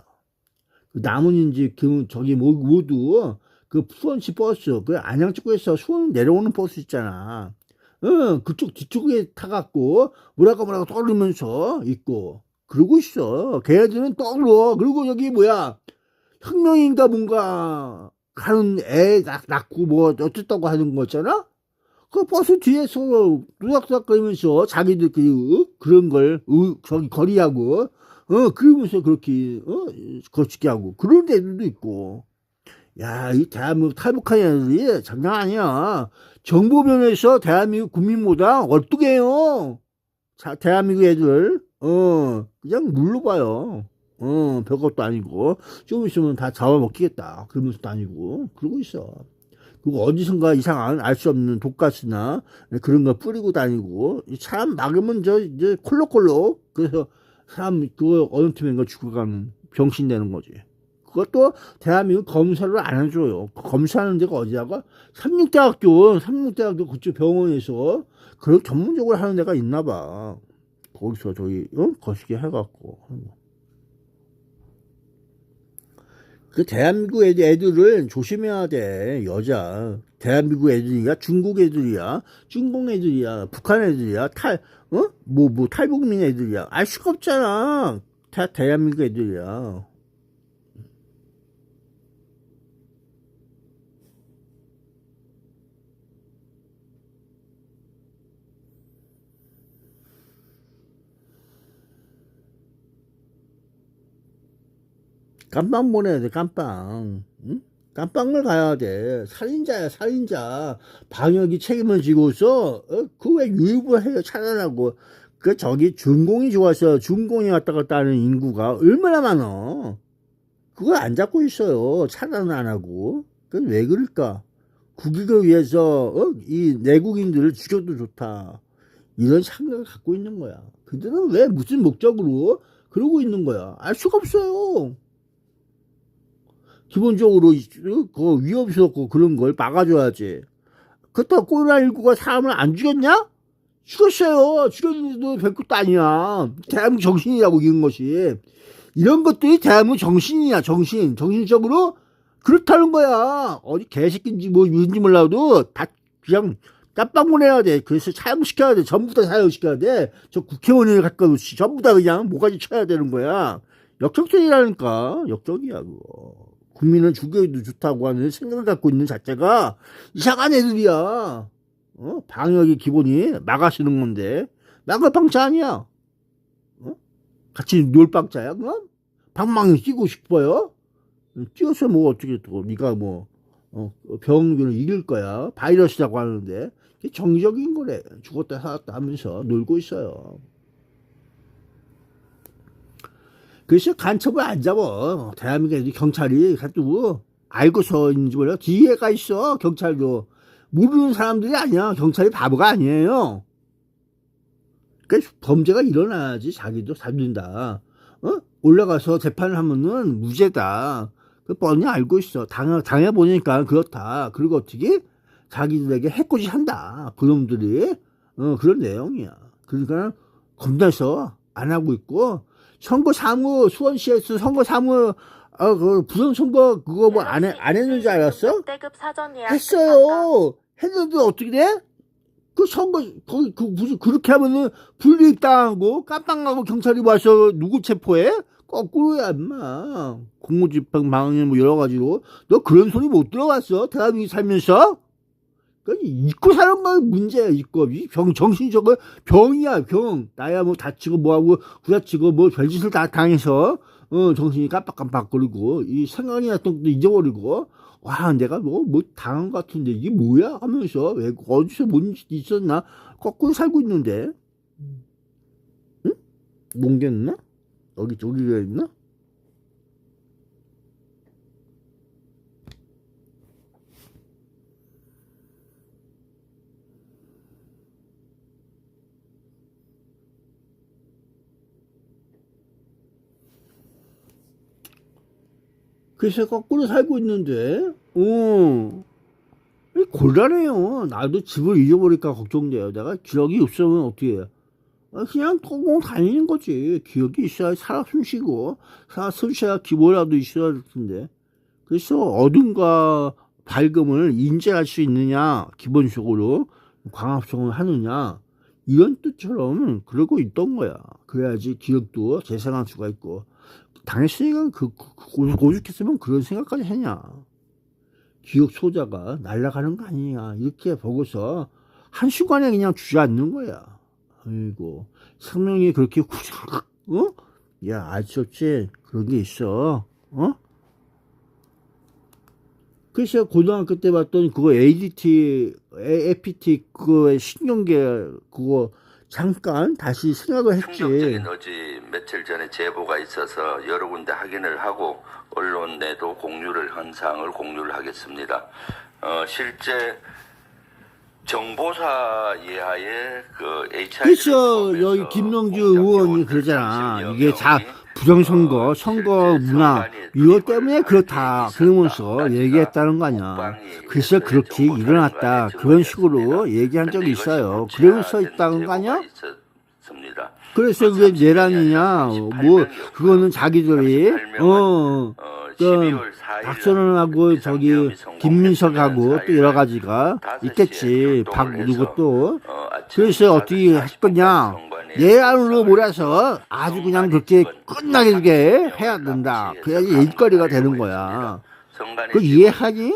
그 남은인지 저기 모두 그 수원시 버스 그 안양 쪽에서 수원 내려오는 버스 있잖아. 그쪽 뒤쪽에 타갖고 뭐라고 떠들면서 있고 그러고 있어. 걔네들은 떠들어. 그리고 여기 뭐야 혁명인가 뭔가 하는 애 낳고 뭐 어쨌다고 하는 거 있잖아. 그 버스 뒤에서 누락누락거리면서 자기들끼리 그런 걸 저기 거리하고 그러면서 그렇게 거치게 하고 그런 애들도 있고. 야, 이 대한민국 탈북한 애들이 장난 아니야. 정보면에서 대한민국 국민보다 얼뚝해요. 자, 대한민국 애들 그냥 물러봐요. 별것도 아니고 좀 있으면 다 잡아먹히겠다 그러면서 다니고 그러고 있어. 그리고 어디선가 이상한 알 수 없는 독가스나 그런 거 뿌리고 다니고 사람 막으면 이제 콜록콜록 그래서 사람 그거 어느 틈인가 죽어가는 병신 되는 거지. 그것도 대한민국 검사를 안 해줘요. 검사하는 데가 어디다가 삼육대학교 그쪽 병원에서 그런 전문적으로 하는 데가 있나 봐. 거기서 저기 거시기 해갖고 그 대한민국 애들을 조심해야 돼. 여자 대한민국 애들이야 중국 애들이야 중공 애들이야 북한 애들이야 탈북민 애들이야 알 수가 없잖아. 다 대한민국 애들이야. 깜빵 보내야 돼. 깜빵. 응? 깜빵을 가야 돼. 살인자야 살인자. 방역이 책임을 지고서 그 왜 유입을 해요. 차단하고. 그 저기 중공이 좋아서 중공이 왔다 갔다 하는 인구가 얼마나 많어. 그걸 안 잡고 있어요. 차단을 안 하고. 그건 왜 그럴까? 국익을 위해서 이 내국인들을 죽여도 좋다. 이런 생각을 갖고 있는 거야. 그들은 왜 무슨 목적으로 그러고 있는 거야. 알 수가 없어요. 기본적으로 그 위험스럽고 그런 걸 막아줘야지. 그렇다고 코로나19가 사람을 안 죽였냐? 죽였어요. 죽였는데도 별것도 아니야. 대한민국 정신이라고 이런 것이. 이런 것들이 대한민국 정신이야. 정신적으로 그렇다는 거야. 어디 개새끼인지 뭐 누군지 몰라도 다 그냥 깜빵 보내야 돼. 그래서 사형시켜야 돼. 전부 다 사형시켜야 돼. 저 국회의원을 갖다 놓지. 전부 다 그냥 모가지 쳐야 되는 거야. 역적들이라니까. 역적이야 그거. 국민은 죽여도 좋다고 하는 생각을 갖고 있는 자체가 이상한 애들이야. 방역의 기본이 막아쓰는 건데 막을 방자 아니야. 같이 놀 방자야 그럼? 방망이 뛰고 싶어요? 뛰어서 뭐 어떻게 또 네가 뭐 병균을 이길 거야. 바이러스라고 하는데 정적인 거래. 죽었다 살았다 하면서 놀고 있어요. 그래서 간첩을 안 잡아. 대한민국 경찰이 가지고 알고서인지 몰라. 뒤에가 있어. 경찰도. 모르는 사람들이 아니야. 경찰이 바보가 아니에요. 그러니까 범죄가 일어나야지 자기도 잡는다. 올라가서 재판을 하면은 무죄다. 그 뻔히 알고 있어. 당해보니까 그렇다. 그리고 어떻게 자기들에게 해코지 한다. 그놈들이. 그런 내용이야. 그러니까 겁나서 안 하고 있고, 선거사무, 수원시에서 선거사무, 그 부정선거 그거 뭐 안 했는 줄 알았어? 대급 사전 예약 했어요. 했는데 어떻게 돼? 그 선거, 거기, 무슨, 그렇게 하면은 불이익당하고 깜빵하고 경찰이 와서 누구 체포해? 거꾸로야, 임마. 공무집행 방해 뭐 여러 가지로. 너 그런 소리 못 들어봤어? 대한민국 살면서? 그러니까 잊고 사는 건 문제야, 잊고. 정신적으로 병이야, 병. 나야 뭐 다치고 뭐하고, 구다치고 뭐 별짓을 다 당해서, 정신이 깜빡깜빡거리고, 이 생각이 났던 것도 잊어버리고, 와, 내가 뭐 당한 것 같은데, 이게 뭐야? 하면서, 왜, 어디서 뭔 짓이 있었나? 거꾸로 살고 있는데. 응? 몽겼나? 저기가 있나? 그래서 거꾸로 살고 있는데, 곤란해요. 나도 집을 잊어버릴까 걱정돼요. 내가 기억이 없으면 어떻게 해요? 그냥 꽁꽁 다니는 거지. 기억이 있어야 살아 숨쉬고, 살아 숨쉬어야 기모라도 있어야 될 텐데. 그래서 어둠과 밝음을 인지할 수 있느냐, 기본적으로 광합성을 하느냐, 이런 뜻처럼 그러고 있던 거야. 그래야지 기억도 재생할 수가 있고. 당했으니까 오죽했으면 그런 생각까지 했냐. 기억 소자가 날아가는 거 아니냐. 이렇게 보고서 한순간에 그냥 주저앉는 거야. 아이고, 생명이 그렇게 후삭, 야, 알 수 없지. 그런 게 있어. 그래서 고등학교 때 봤던 그거 APT 그거 신경계 그거 잠깐 다시 생각을 했지. 충격적인 어제 며칠 전에 제보가 있어서 여러 군데 확인을 하고 언론에도 공유를 한 사항을 공유를 하겠습니다. 실제 정보사 예하의 그 HIV 그래서 여기 김명주 의원이 그러잖아. 이게 부정선거, 선거 문화 이것 때문에 그렇다 그러면서 얘기했다는 거 아니야. 그래서 그렇게 일어났다 그런 식으로 얘기한 적이 있어요. 그러면서 있다는 거 아니야? 그래서 왜 내란이냐? 뭐 그거는 자기들이 박선원하고 저기 김민석하고 또 여러 가지가 있겠지. 누구 또. 그래서 어떻게 할 거냐? 내란으로 몰아서 아주 그냥 그렇게 끝나게 해야 된다. 그래야지 일거리가 되는 거야. 그 이해하니?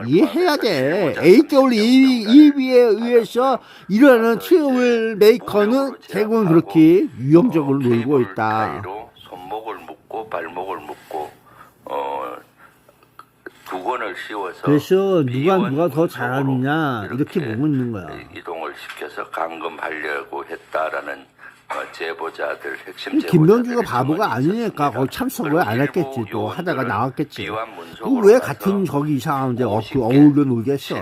이해해야 돼. A겨울 EB에 의해서 일어나는 트러블 메이커는 대부분 그렇게 위험적으로 놀고 있다. 손목을 묶고 발목을 묶고 두 권을 씌워서 그래서 누가 더 잘하느냐 이렇게 보면 있는 거야. 이동을 시켜서 감금하려고 했다라는 제보자들 핵심 제보자들 김명주가 바보가 아니니까 거기 참석을 안 했겠지. 또 하다가 나왔겠지. 왜 같은 저기 이상한데 어울려 놀겠어.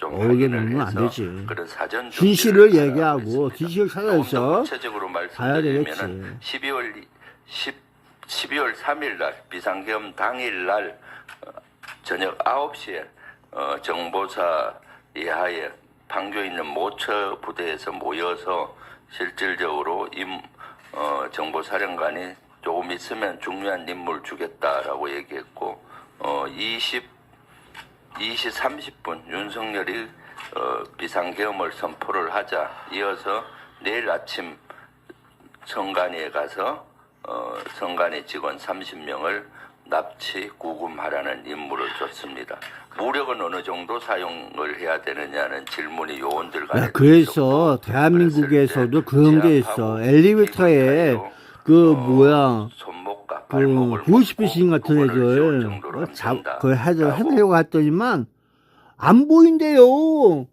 어울려 놀면 안 되지. 진실을 얘기하고 진실을 찾아서 가야 되겠지. 12월 3일 날 비상계엄 당일 날 저녁 9시에 정보사 예하에 방교 있는 모처 부대에서 모여서 실질적으로 정보사령관이 조금 있으면 중요한 임무를 주겠다라고 얘기했고 20시 30분 윤석열이 비상계엄을 선포를 하자 이어서 내일 아침 성간이에 가서 성간이 직원 30명을 납치 구금하라는 임무를 줬습니다. 무력은 어느 정도 사용을 해야 되느냐는 질문이 요원들 간에 그래서 대한민국에서도 그런 게 있어. 엘리베이터에 손목과 발목을 보이스피싱 같은 애들 그걸 해내려고 했더니만 안 보인대요.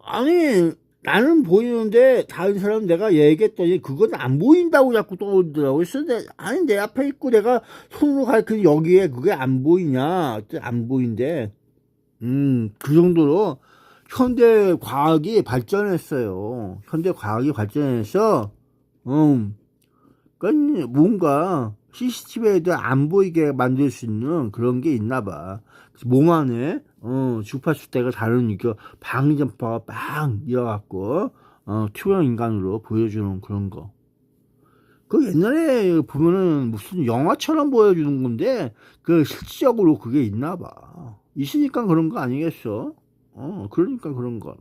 아니 나는 보이는데 다른 사람 내가 얘기했더니 그건 안 보인다고 자꾸 떠오르더라고. 그래서 아니 내 앞에 있고 내가 손으로 가리키는 여기에 그게 안 보이냐? 안 보인대. 그 정도로 현대 과학이 발전했어요. 현대 과학이 발전해서 그러니까 뭔가 CCTV에도 안 보이게 만들 수 있는 그런 게 있나 봐. 몸 안에 주파수대가 다르니까 방전파가 빵 이어갖고 투명 인간으로 보여주는 그런 거. 그 옛날에 보면은 무슨 영화처럼 보여주는 건데 그 실질적으로 그게 있나 봐. 있으니까 그런 거 아니겠어? 그러니까 그런 거.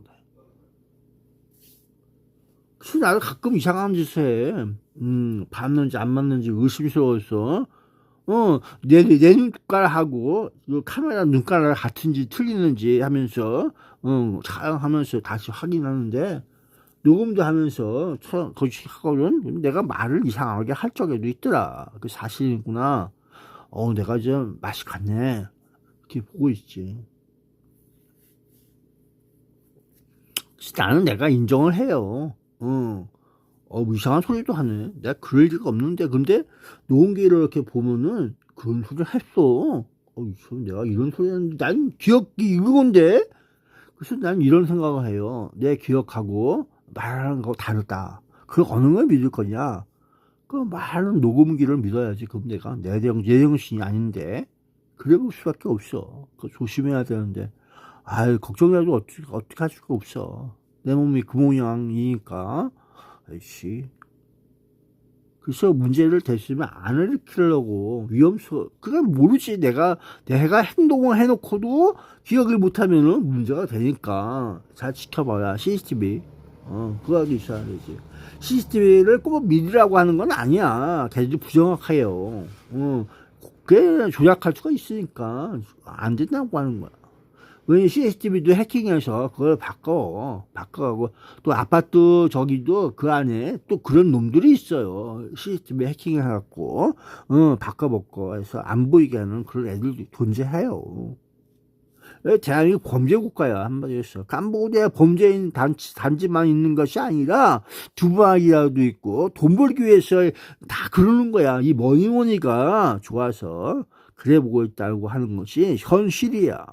그래서 나도 가끔 이상한 짓을 해. 맞는지 안 맞는지 의심스러워서 내 눈가락하고 그 카메라 눈가락 같은지 틀리는지 하면서 촬영하면서 다시 확인하는데 녹음도 하면서 거기 하거든. 내가 말을 이상하게 할 적에도 있더라. 그 사실이구나. 내가 좀 맛이 갔네. 이렇게 보고 있지. 나는 내가 인정을 해요. 뭐 이상한 소리도 하네. 내가 그럴 리가 없는데. 근데 녹음기를 이렇게 보면은 그런 소리를 했어. 내가 이런 소리 했는데 난 기억이 이건데. 그래서 난 이런 생각을 해요. 내 기억하고 말하는 거 다르다. 그 어느 걸 믿을 거냐? 그 말하는 녹음기를 믿어야지. 그럼 내가 내 정신이 아닌데. 그래 볼 수밖에 없어. 그거 조심해야 되는데. 걱정해도 어떻게 할 수가 없어. 내 몸이 그 모양이니까. 아이씨. 그래서 문제를 됐으면 안 일으키려고 그건 모르지. 내가 행동을 해놓고도 기억을 못하면은 문제가 되니까 잘 지켜봐야 CCTV. 그거도 있어야 되지. CCTV를 꼭 믿으라고 하는 건 아니야. 걔들이 부정확해요. 그게 조작할 수가 있으니까 안 된다고 하는 거야. 왜냐면 CCTV도 해킹해서 그걸 바꿔가고 또 아파트 저기도 그 안에 또 그런 놈들이 있어요. CCTV 해킹해갖고 바꿔먹고 해서 안 보이게 하는 그런 애들도 존재해요. 대한민국 범죄국가야. 한마디로 해서 캄보디아 범죄인 단지만 있는 것이 아니라 두바이라도 있고 돈 벌기 위해서 다 그러는 거야. 이 머니가 좋아서 그래 보고 있다고 하는 것이 현실이야.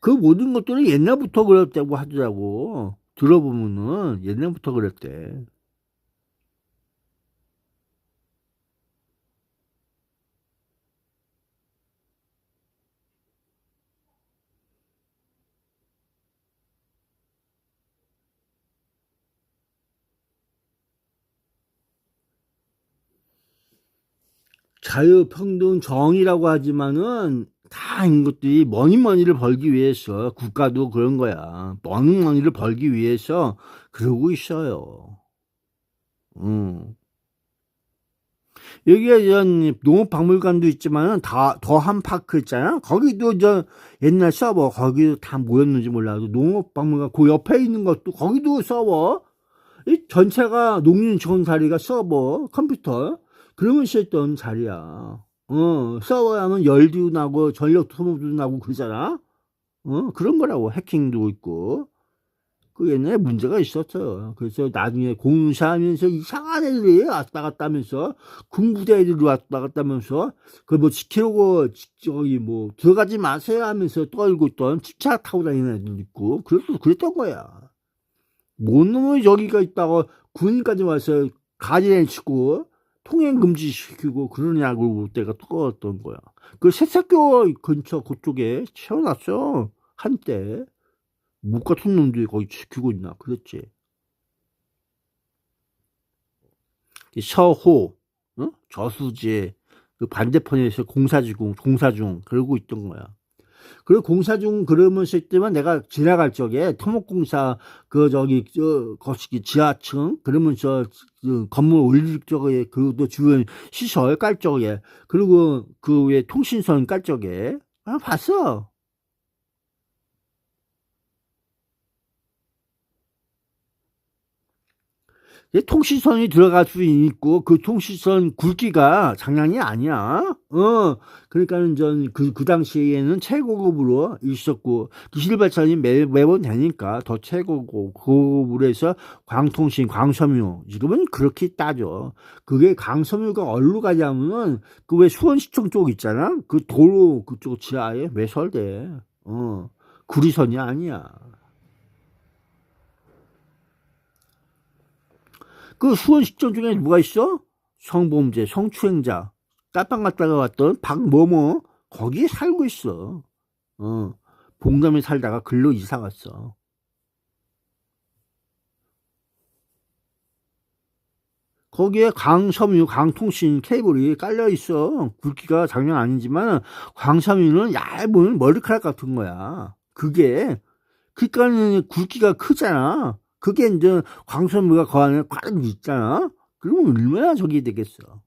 그 모든 것들은 옛날부터 그랬다고 하더라고. 들어보면은 옛날부터 그랬대. 자유평등 정의라고 하지만은 다 이것들이 머니를 벌기 위해서 국가도 그런 거야. 머니를 벌기 위해서 그러고 있어요. 여기에 농업박물관도 있지만은 더한 파크 있잖아. 거기도 옛날 서버 거기도 다 모였는지 몰라도 농업박물관 그 옆에 있는 것도 거기도 서버. 이 전체가 농林전사리가 서버 컴퓨터 그러면 있었던 자리야. 서버하면 열도 나고 전력 소모도 나고 그러잖아. 그런 거라고. 해킹도 있고. 그 옛날에 문제가 있었어요. 그래서 나중에 공사하면서 이상한 애들이 왔다 갔다 하면서 군부대 애들이 왔다 갔다 하면서 그걸 뭐 지키려고 저기 뭐 들어가지 마세요 하면서 떨고 있던 집차 타고 다니는 애들도 있고 그랬던 거야. 뭔 놈의 저기가 있다고 군인까지 와서 가지를 치고 통행 금지시키고 그러냐고 때가 뜨거웠던 거야. 그 새싹교 근처 그쪽에 채워놨어. 한때. 목 같은 놈들이 거기 지키고 있나 그랬지. 서호, 저수지, 그 반대편에서 공사 중 그러고 있던 거야. 그리고 공사 중 그러면서 있지만 내가 지나갈 적에 토목공사 거시기 지하층 그러면서 건물 올릴 적에 그도 주변 시설 깔 적에 그리고 그 위에 통신선 깔 적에 봤어. 통신선이 들어갈 수 있고 그 통신선 굵기가 장난이 아니야. 그러니까는 그 당시에는 최고급으로 있었고 기술 발전이 매번 되니까 더 최고급으로 해서 광통신, 광섬유 지금은 그렇게 따져. 그게 광섬유가 어디로 가냐면은 그 왜 수원시청 쪽 있잖아. 그 도로 그쪽 지하에 매설돼. 구리선이 아니야. 그 수원 시청 중에 누가 있어? 성범죄, 성추행자, 딸방 갔다가 왔던 박某某, 거기에 살고 있어. 봉담에 살다가 글로 이사 갔어. 거기에 강섬유, 강통신 케이블이 깔려 있어. 굵기가 장난 아니지만 강섬유는 얇은 머리카락 같은 거야. 그러니까 굵기가 크잖아. 그게 이제 광섬유가 그 안에 꽉 있잖아. 그러면 얼마나 저기 되겠어.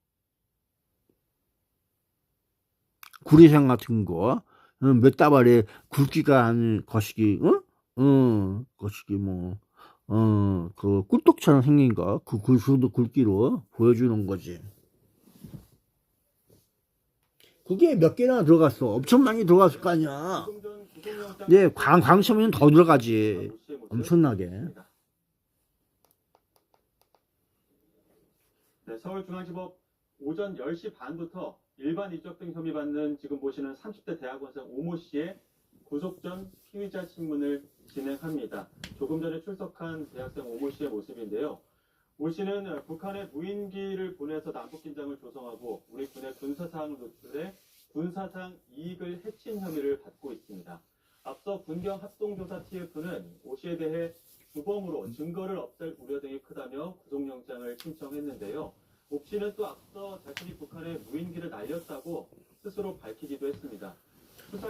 구리생 같은 거, 몇 다발에 굵기가 한 거시기, 거시기 그 꿀떡처럼 생긴 거, 그 정도 굵기로 보여주는 거지. 그게 몇 개나 들어갔어. 엄청 많이 들어갔을 거 아니야. 네, 광섬유는 더 들어가지. 엄청나게. 네, 서울중앙지법 오전 10시 반부터 일반 이적 등 혐의 받는 지금 보시는 30대 대학원생 오모 씨의 구속 전 피의자 신문을 진행합니다. 조금 전에 출석한 대학생 오모 씨의 모습인데요. 오 씨는 북한에 무인기를 보내서 남북긴장을 조성하고 우리 군의 군사사항을 노출해 군사상 이익을 해친 혐의를 받고 있습니다. 앞서 군경합동조사 TF는 오 씨에 대해 주범으로 증거를 없앨 우려 등이 크다며 구속영장을 신청했는데요. 오 씨는 또 앞서 자신이 북한에 무인기를 날렸다고 스스로 밝히기도 했습니다.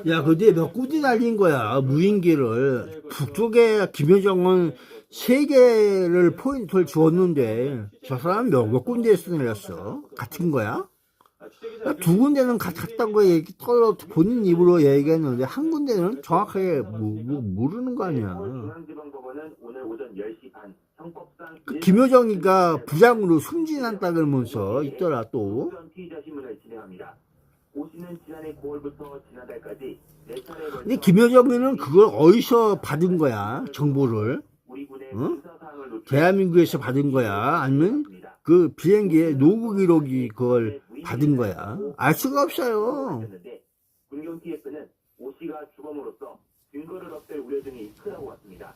야, 근데 몇 군데 날린 거야, 무인기를. 북쪽에 김여정은 3개를 포인트를 주었는데, 저 사람 몇 군데에서 날렸어? 같은 거야? 2군데는 같다고 본인 입으로 얘기했는데, 한 군데는 정확하게 모르는 거 아니야. 그 김여정이가 부장으로 승진한다 그러면서 있더라, 또. 근데 김여정이는 그걸 어디서 받은 거야, 정보를? 대한민국에서 받은 거야? 아니면 그 비행기에 노후 기록이 그걸 받은 거야? 알 수가 없어요. 군경 TF는 오 씨가 주범으로서 증거를 없앨 우려 등이 크다고 봤습니다.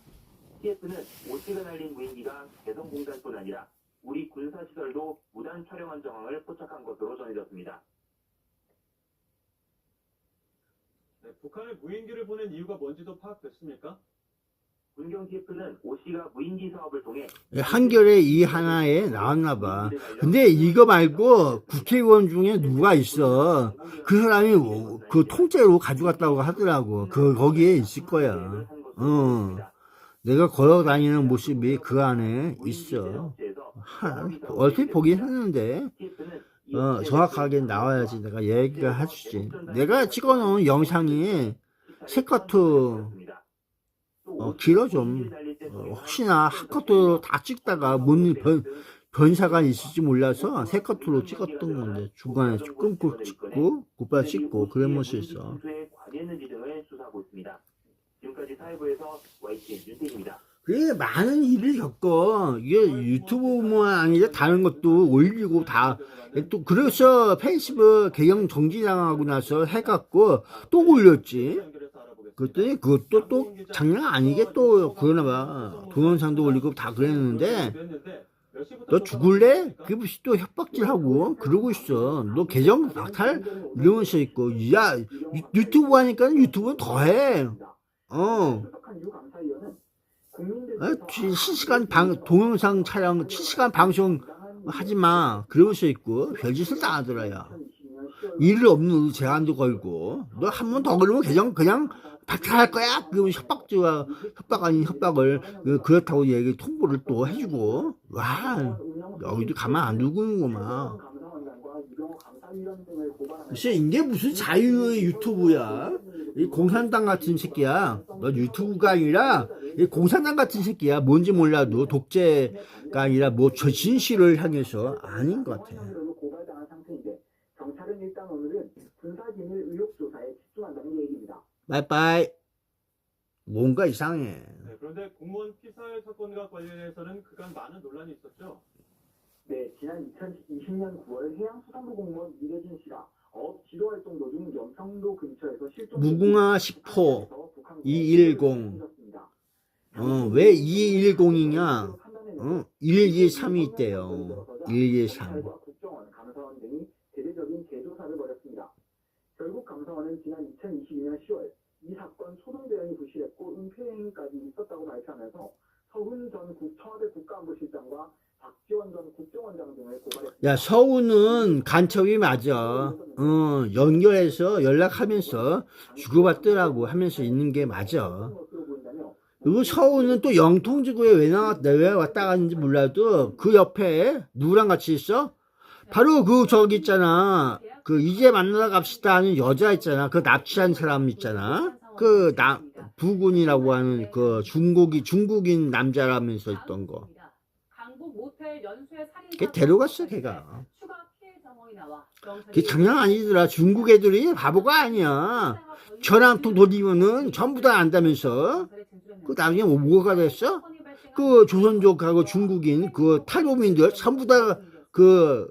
TF는 오 씨가 날린 무인기가 개성공단뿐 아니라 우리 군사시설도 무단 촬영한 정황을 포착한 것으로 전해졌습니다. 네, 북한에 무인기를 보낸 이유가 뭔지도 파악됐습니까? 군경 TF는 오 씨가 무인기 사업을 통해 한겨레 이 하나에 나왔나 봐. 근데 이거 말고 국회의원 중에 누가 있어. 그 사람이 그 통째로 가져갔다고 하더라고. 거기에 있을 거야. 내가 걸어 다니는 모습이 그 안에 있어. 얼핏 보긴 했는데, 정확하게 나와야지 내가 얘기가 해주지. 내가 찍어놓은 영상이 셋커트, 길어 좀. 혹시나 핫커트로 다 찍다가 뭔 변사가 있을지 몰라서 셋커트로 찍었던 건데, 중간에 끊고 찍고, 굿바이 찍고, 그러면서 있어. 지금까지 사회부에서 YTN 윤택입니다. 그래, 많은 일을 겪어. 이게 유튜브만 아니라 다른 것도 올리고 다. 또, 그래서 페이스북 계정 정지당하고 나서 해갖고 또 올렸지. 그랬더니 그것도 또 장난 아니게 또 그러나 봐. 동영상도 올리고 다 그랬는데, 너 죽을래? 그게 무슨 또 협박질하고 그러고 있어. 너 계정 박탈? 이러면서 있고. 야, 유튜브 하니까 유튜브는 더 해. 실시간 동영상 촬영, 실시간 방송 하지 마. 그러면서 있고, 별짓을 다 하더라, 야. 일 없는 제한도 걸고, 너 한 번 더 그러면 계정 그냥 박탈할 거야? 그러면 협박 아닌 협박을, 그렇다고 통보를 또 해주고, 와, 여기도 가만 안 두고는구만. 글쎄, 이게 무슨 자유의 유튜브야? 이 공산당 같은 새끼야. 너 유튜브가 아니라 이 공산당 같은 새끼야. 뭔지 몰라도 독재가 아니라 뭐 저 진실을 향해서 아닌 것 같아. 빠이빠이. 뭔가 이상해. 네, 그런데 공무원 피살 사건과 관련해서는 그간 많은 논란이 있었죠. 네, 지난 2020년 9월 해양수산부 공무원 이대진 씨가 어업 지도 활동 도중 연평도 근처에서 실종. 무궁화 10호 210. 왜 210이냐? 이번에는 1, 2, 3이 있대요. 1, 2, 3. 경찰과 국정원, 감사원 등이 대대적인 재조사를 벌였습니다. 결국 감사원은 지난 2022년 10월 이 사건 초동 대응이 부실했고 은폐행위까지 있었다고 발표하면서 서훈 전 청와대 국가안보실장과 박지원 전 국정원장 등을 고발했습니다. 야, 서훈은 간첩이 맞아. 연결해서 연락하면서 주고받더라고 하면서 있는 게 맞아. 그리고 서훈은 또 영통지구에 왜 왔다 갔는지 몰라도 그 옆에 누구랑 같이 있어? 바로 그 저기 있잖아. 그 이제 만나러 갑시다 하는 여자 있잖아. 그 납치한 사람 있잖아. 그 부군이라고 하는 그 중국인 남자라면서 있던 거. 걔 데려갔어, 걔가. 걔 장난 아니더라. 중국 애들이 바보가 아니야. 전화통 돌리면은 전부 다 안다면서. 그 나중에 뭐가 됐어? 그 조선족하고 중국인 그 탈북민들 전부 다 그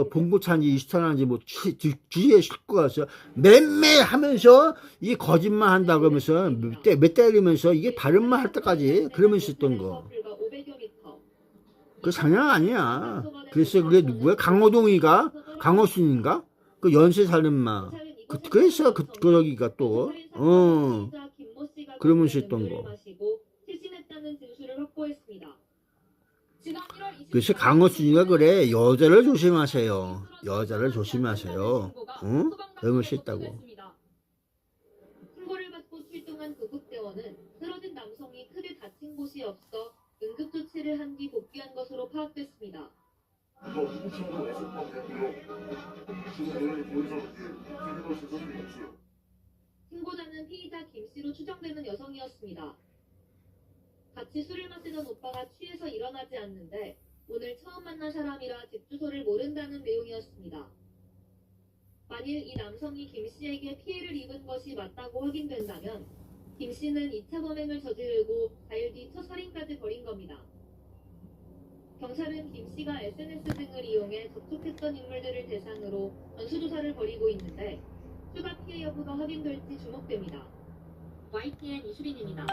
봉고차인지 이스탄한지 뭐 주위에 싣고 가서 맴매 하면서 이 거짓말 한다고 하면서 몇 때리면서 이게 바른 말 할 때까지 그러면서 있던 거. 그 장난 아니야. 그래서 그게 누구야? 강호순인가? 그 연쇄 살인마. 그래서 거기가 또 그러면서 있던 거. 그래서 강호순이가 그래. 여자를 조심하세요. 여자를 조심하세요. 응? 그러면서 있다고. 신고를 받고 출동한 구급대원은 쓰러진 남성이 크게 다친 곳이 없어 응급조치를 한 뒤 복귀한 것으로 파악됐습니다. 신고자는 피의자 김씨로 추정되는 여성이었습니다. 같이 술을 마시던 오빠가 취해서 일어나지 않는데 오늘 처음 만난 사람이라 집 주소를 모른다는 내용이었습니다. 만일 이 남성이 김씨에게 피해를 입은 것이 맞다고 확인된다면 김씨는 2차 범행을 저지르고 4일 뒤 첫 살인까지 벌인 겁니다. 경찰은 김씨가 SNS 등을 이용해 접촉했던 인물들을 대상으로 전수조사를 벌이고 있는데 추가 피해 여부가 확인될지 주목됩니다. YTN 이수린입니다.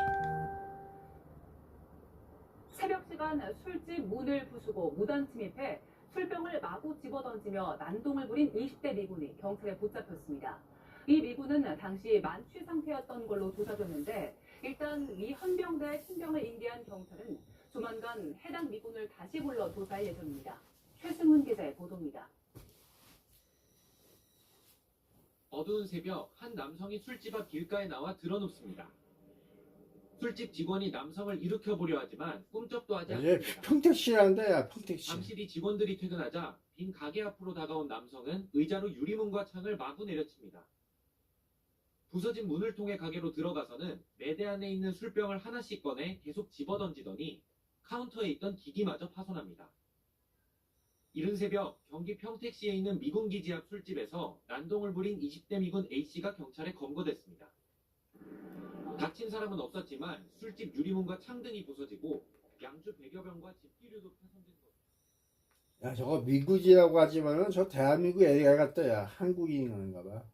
새벽 시간 술집 문을 부수고 무단 침입해 술병을 마구 집어던지며 난동을 부린 20대 미군이 경찰에 붙잡혔습니다. 이 미군은 당시 만취 상태였던 걸로 조사됐는데 일단 미 헌병대 신병을 인계한 경찰은 조만간 해당 미군을 다시 불러 조사할 예정입니다. 최승훈 기자의 보도입니다. 어두운 새벽 한 남성이 술집 앞 길가에 나와 드러눕습니다. 술집 직원이 남성을 일으켜보려 하지만 꿈쩍도 하지 않습니다. 평택시란다, 야, 평택시. 잠시 뒤 직원들이 퇴근하자 빈 가게 앞으로 다가온 남성은 의자로 유리문과 창을 마구 내려칩니다. 부서진 문을 통해 가게로 들어가서는 매대 안에 있는 술병을 하나씩 꺼내 계속 집어던지더니 카운터에 있던 기기마저 파손합니다. 이른 새벽 경기 평택시에 있는 미군 기지 앞 술집에서 난동을 부린 20대 미군 A씨가 경찰에 검거됐습니다. 다친 사람은 없었지만 술집 유리문과 창 등이 부서지고 양주 100여 병과 집기류도 파손된 것. 야, 저거 미국이라고 하지만은 저 대한민국 애가 같다, 야. 한국인인가 봐.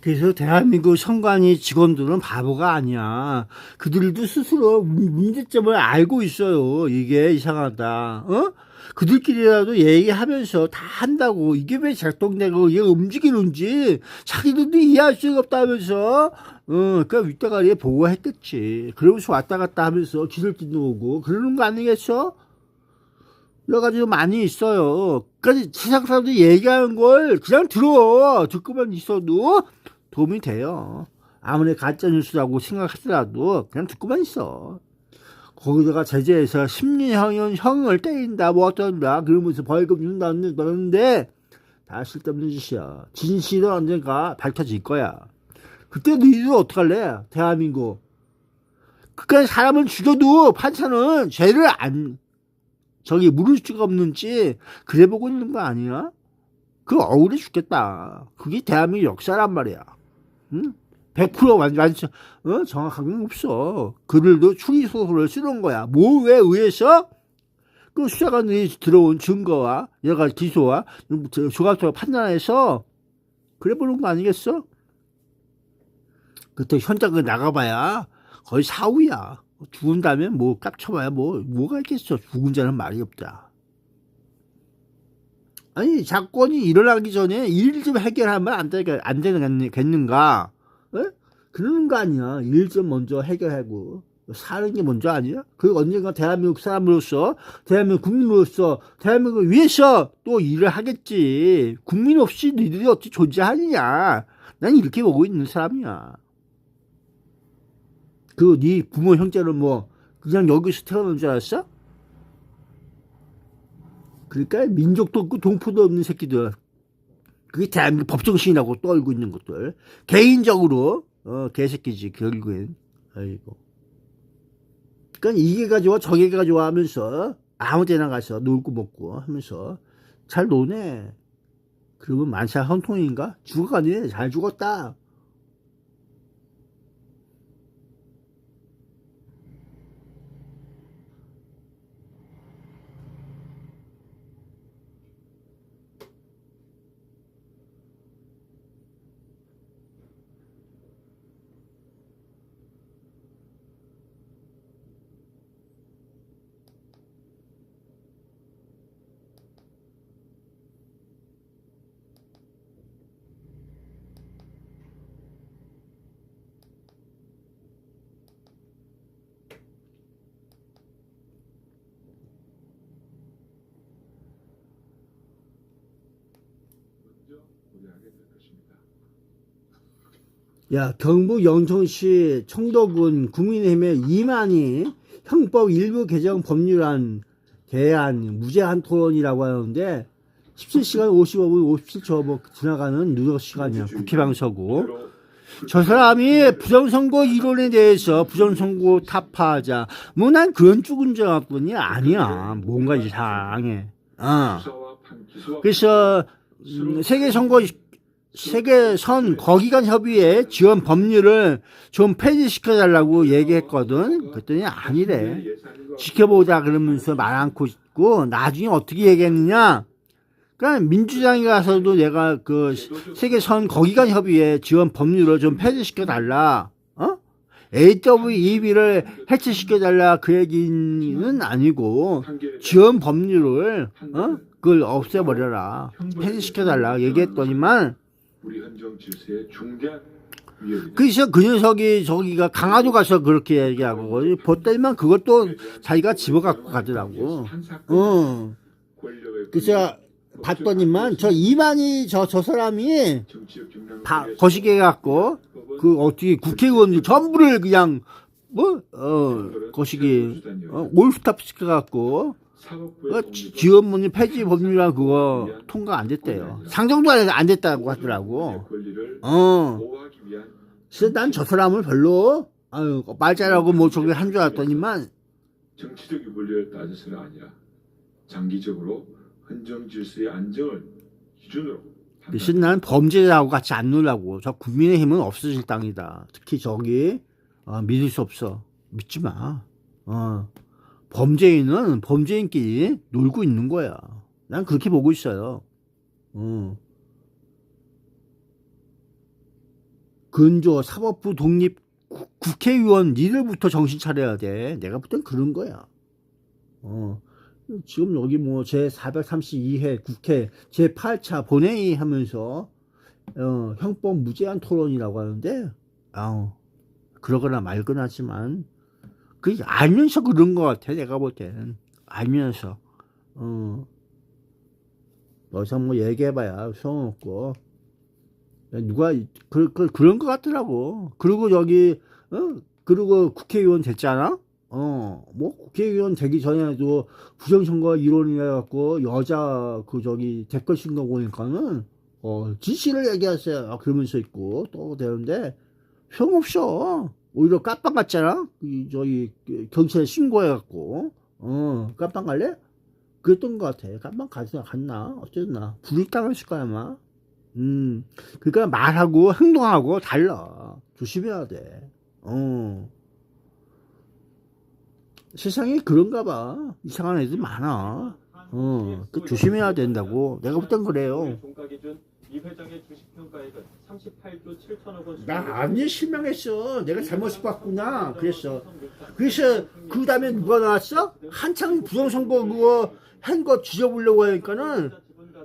그래서 대한민국 선관위 직원들은 바보가 아니야. 그들도 스스로 문제점을 알고 있어요. 이게 이상하다. 어? 그들끼리라도 얘기하면서 다 한다고. 이게 왜 작동되고 이게 움직이는지 자기들도 이해할 수가 없다면서. 그러니까 윗대가리에 보고했겠지. 그러면서 왔다 갔다 하면서 기술진도 오고 그러는 거 아니겠어? 여러 가지로 많이 있어요. 그러니까 세상 사람들이 얘기하는 걸 그냥 들어. 듣고만 있어도 도움이 돼요. 아무리 가짜뉴스라고 생각하더라도 그냥 듣고만 있어. 거기다가 제재해서 10년 형을 때린다 뭐 어쩐다 그러면서 벌금 준다 그러는데 다 쓸데없는 짓이야. 진실은 언젠가 밝혀질 거야. 그때 너희들 어떡할래? 대한민국. 그러니까 사람을 죽여도 판사는 죄를 물을 수가 없는지 그래 보고 있는 거 아니야? 그거 억울해 죽겠다. 그게 대한민국 역사란 말이야. 응? 100% 완전 정확한 건 없어. 그들도 추리소설을 쓰는 거야. 뭐에 의해서 그 수사관들이 들어온 증거와 여러 가지 기소와 조각적으로 판단해서 그래 보는 거 아니겠어? 그때 현장에 나가봐야 거의 사후야. 죽은 다음에 뭐 깝쳐봐야 뭐가 있겠어. 죽은 자는 말이 없다. 아니 사건이 일어나기 전에 일 좀 해결하면 안 되겠는가? 에? 그러는 거 아니야. 일 좀 먼저 해결하고 사는 게 먼저 아니야? 그 언젠가 대한민국 사람으로서 대한민국 국민으로서 대한민국을 위해서 또 일을 하겠지. 국민 없이 너희들이 어찌 존재하느냐. 난 이렇게 보고 있는 사람이야. 네 부모 형제는 뭐 그냥 여기서 태어난 줄 알았어? 그러니까 민족도 없고 동포도 없는 새끼들. 그게 대한민국 법정신이라고 떨고 있는 것들. 개인적으로 개새끼지 결국엔. 아이고. 그러니까 이게 가져와 저게 가져와 하면서 아무 데나 가서 놀고 먹고 하면서 잘 노네. 그러면 만사 헌통인가? 죽어가네. 잘 죽었다. 야, 경북 영천시 청도군 국민의힘의 이만희 형법 일부 개정 법률안 대안 무제한 토론이라고 하는데 17시간 55분 57초 뭐 지나가는 누적 시간이야. 국회 방서고. 저 사람이 부정선거 이론에 대해서 부정선거 타파하자. 뭐 난 그런 죽은 줄 알았더니 아니야. 뭔가 이상해. 그래서 세계선 거기간 협의회 지원 법률을 좀 폐지시켜달라고 얘기했거든. 그랬더니 아니래. 지켜보자 그러면서 말 않고 있고 나중에 어떻게 얘기했느냐. 그러니까 민주당에 가서도 내가 그 세계선 거기간 협의회 지원 법률을 좀 폐지시켜달라. AWEB를 해체시켜달라 그 얘기는 아니고 지원 법률을 그걸 없애버려라. 폐지시켜달라 얘기했더니만 그래서 그 녀석이 저기가 강화도 가서 그렇게 얘기하고 보더니만 그것도 자기가 집어갖고 가더라고. 그래서 봤더니만 저 이만희 저 사람이 거시기해 갖고 그 어떻게 국회의원들 전부를 그냥 거시기 올스탑 시켜갖고 지원문이 폐지 법률이랑 그거 통과 안 됐대요. 상정도 안 됐다고 하더라고. 그래서 난 저 사람을 별로 말 잘하고 뭐 저기 한 줄 알았더니만 정치적인 권리를 따져서가 아니라 장기적으로 헌정 질서의 안정을 기준으로. 그래서 난 범죄자하고 같이 안 놀라고. 저 국민의힘은 없어질 땅이다. 특히 저기 믿을 수 없어. 믿지 마. 범죄인은 범죄인끼리 놀고 있는 거야. 난 그렇게 보고 있어요. 근조, 사법부 독립, 국회의원 니들부터 정신 차려야 돼. 내가 볼 땐 그런 거야. 지금 여기 뭐 제432회 국회 제8차 본회의 하면서 형법 무제한 토론이라고 하는데 그러거나 말거나 하지만 그 알면서 그런 것 같아. 내가 볼 때는 알면서 여기서 뭐 얘기해봐야 소용없고 누가 그런 것 같더라고. 그리고 여기 그리고 국회의원 됐잖아. 뭐 국회의원 되기 전에도 부정선거 이론이라 갖고 여자 댓글 쓴 거 보니까는 지시를 얘기하세요 그러면서 있고 또 되는데 소용없어. 오히려 깜빵 갔잖아. 저기 경찰에 신고해갖고 깜빵 갈래? 그랬던 것 같아. 깜빵 갔나 어쨌나 불이익당했을 거야 아마. 그러니까 말하고 행동하고 달라. 조심해야 돼. 세상에 그런가 봐. 이상한 애들 많아. 그 조심해야 된다고. 내가 볼 땐 그래요. 종가 기준 이 회장의 주식 평가액은 38조 7천억 원. 나 완전 실망했어. 내가 잘못 봤구나. 그래서 그 다음에 누가 나왔어? 한창 부정선거 그거 한 거 뒤져보려고 하니까는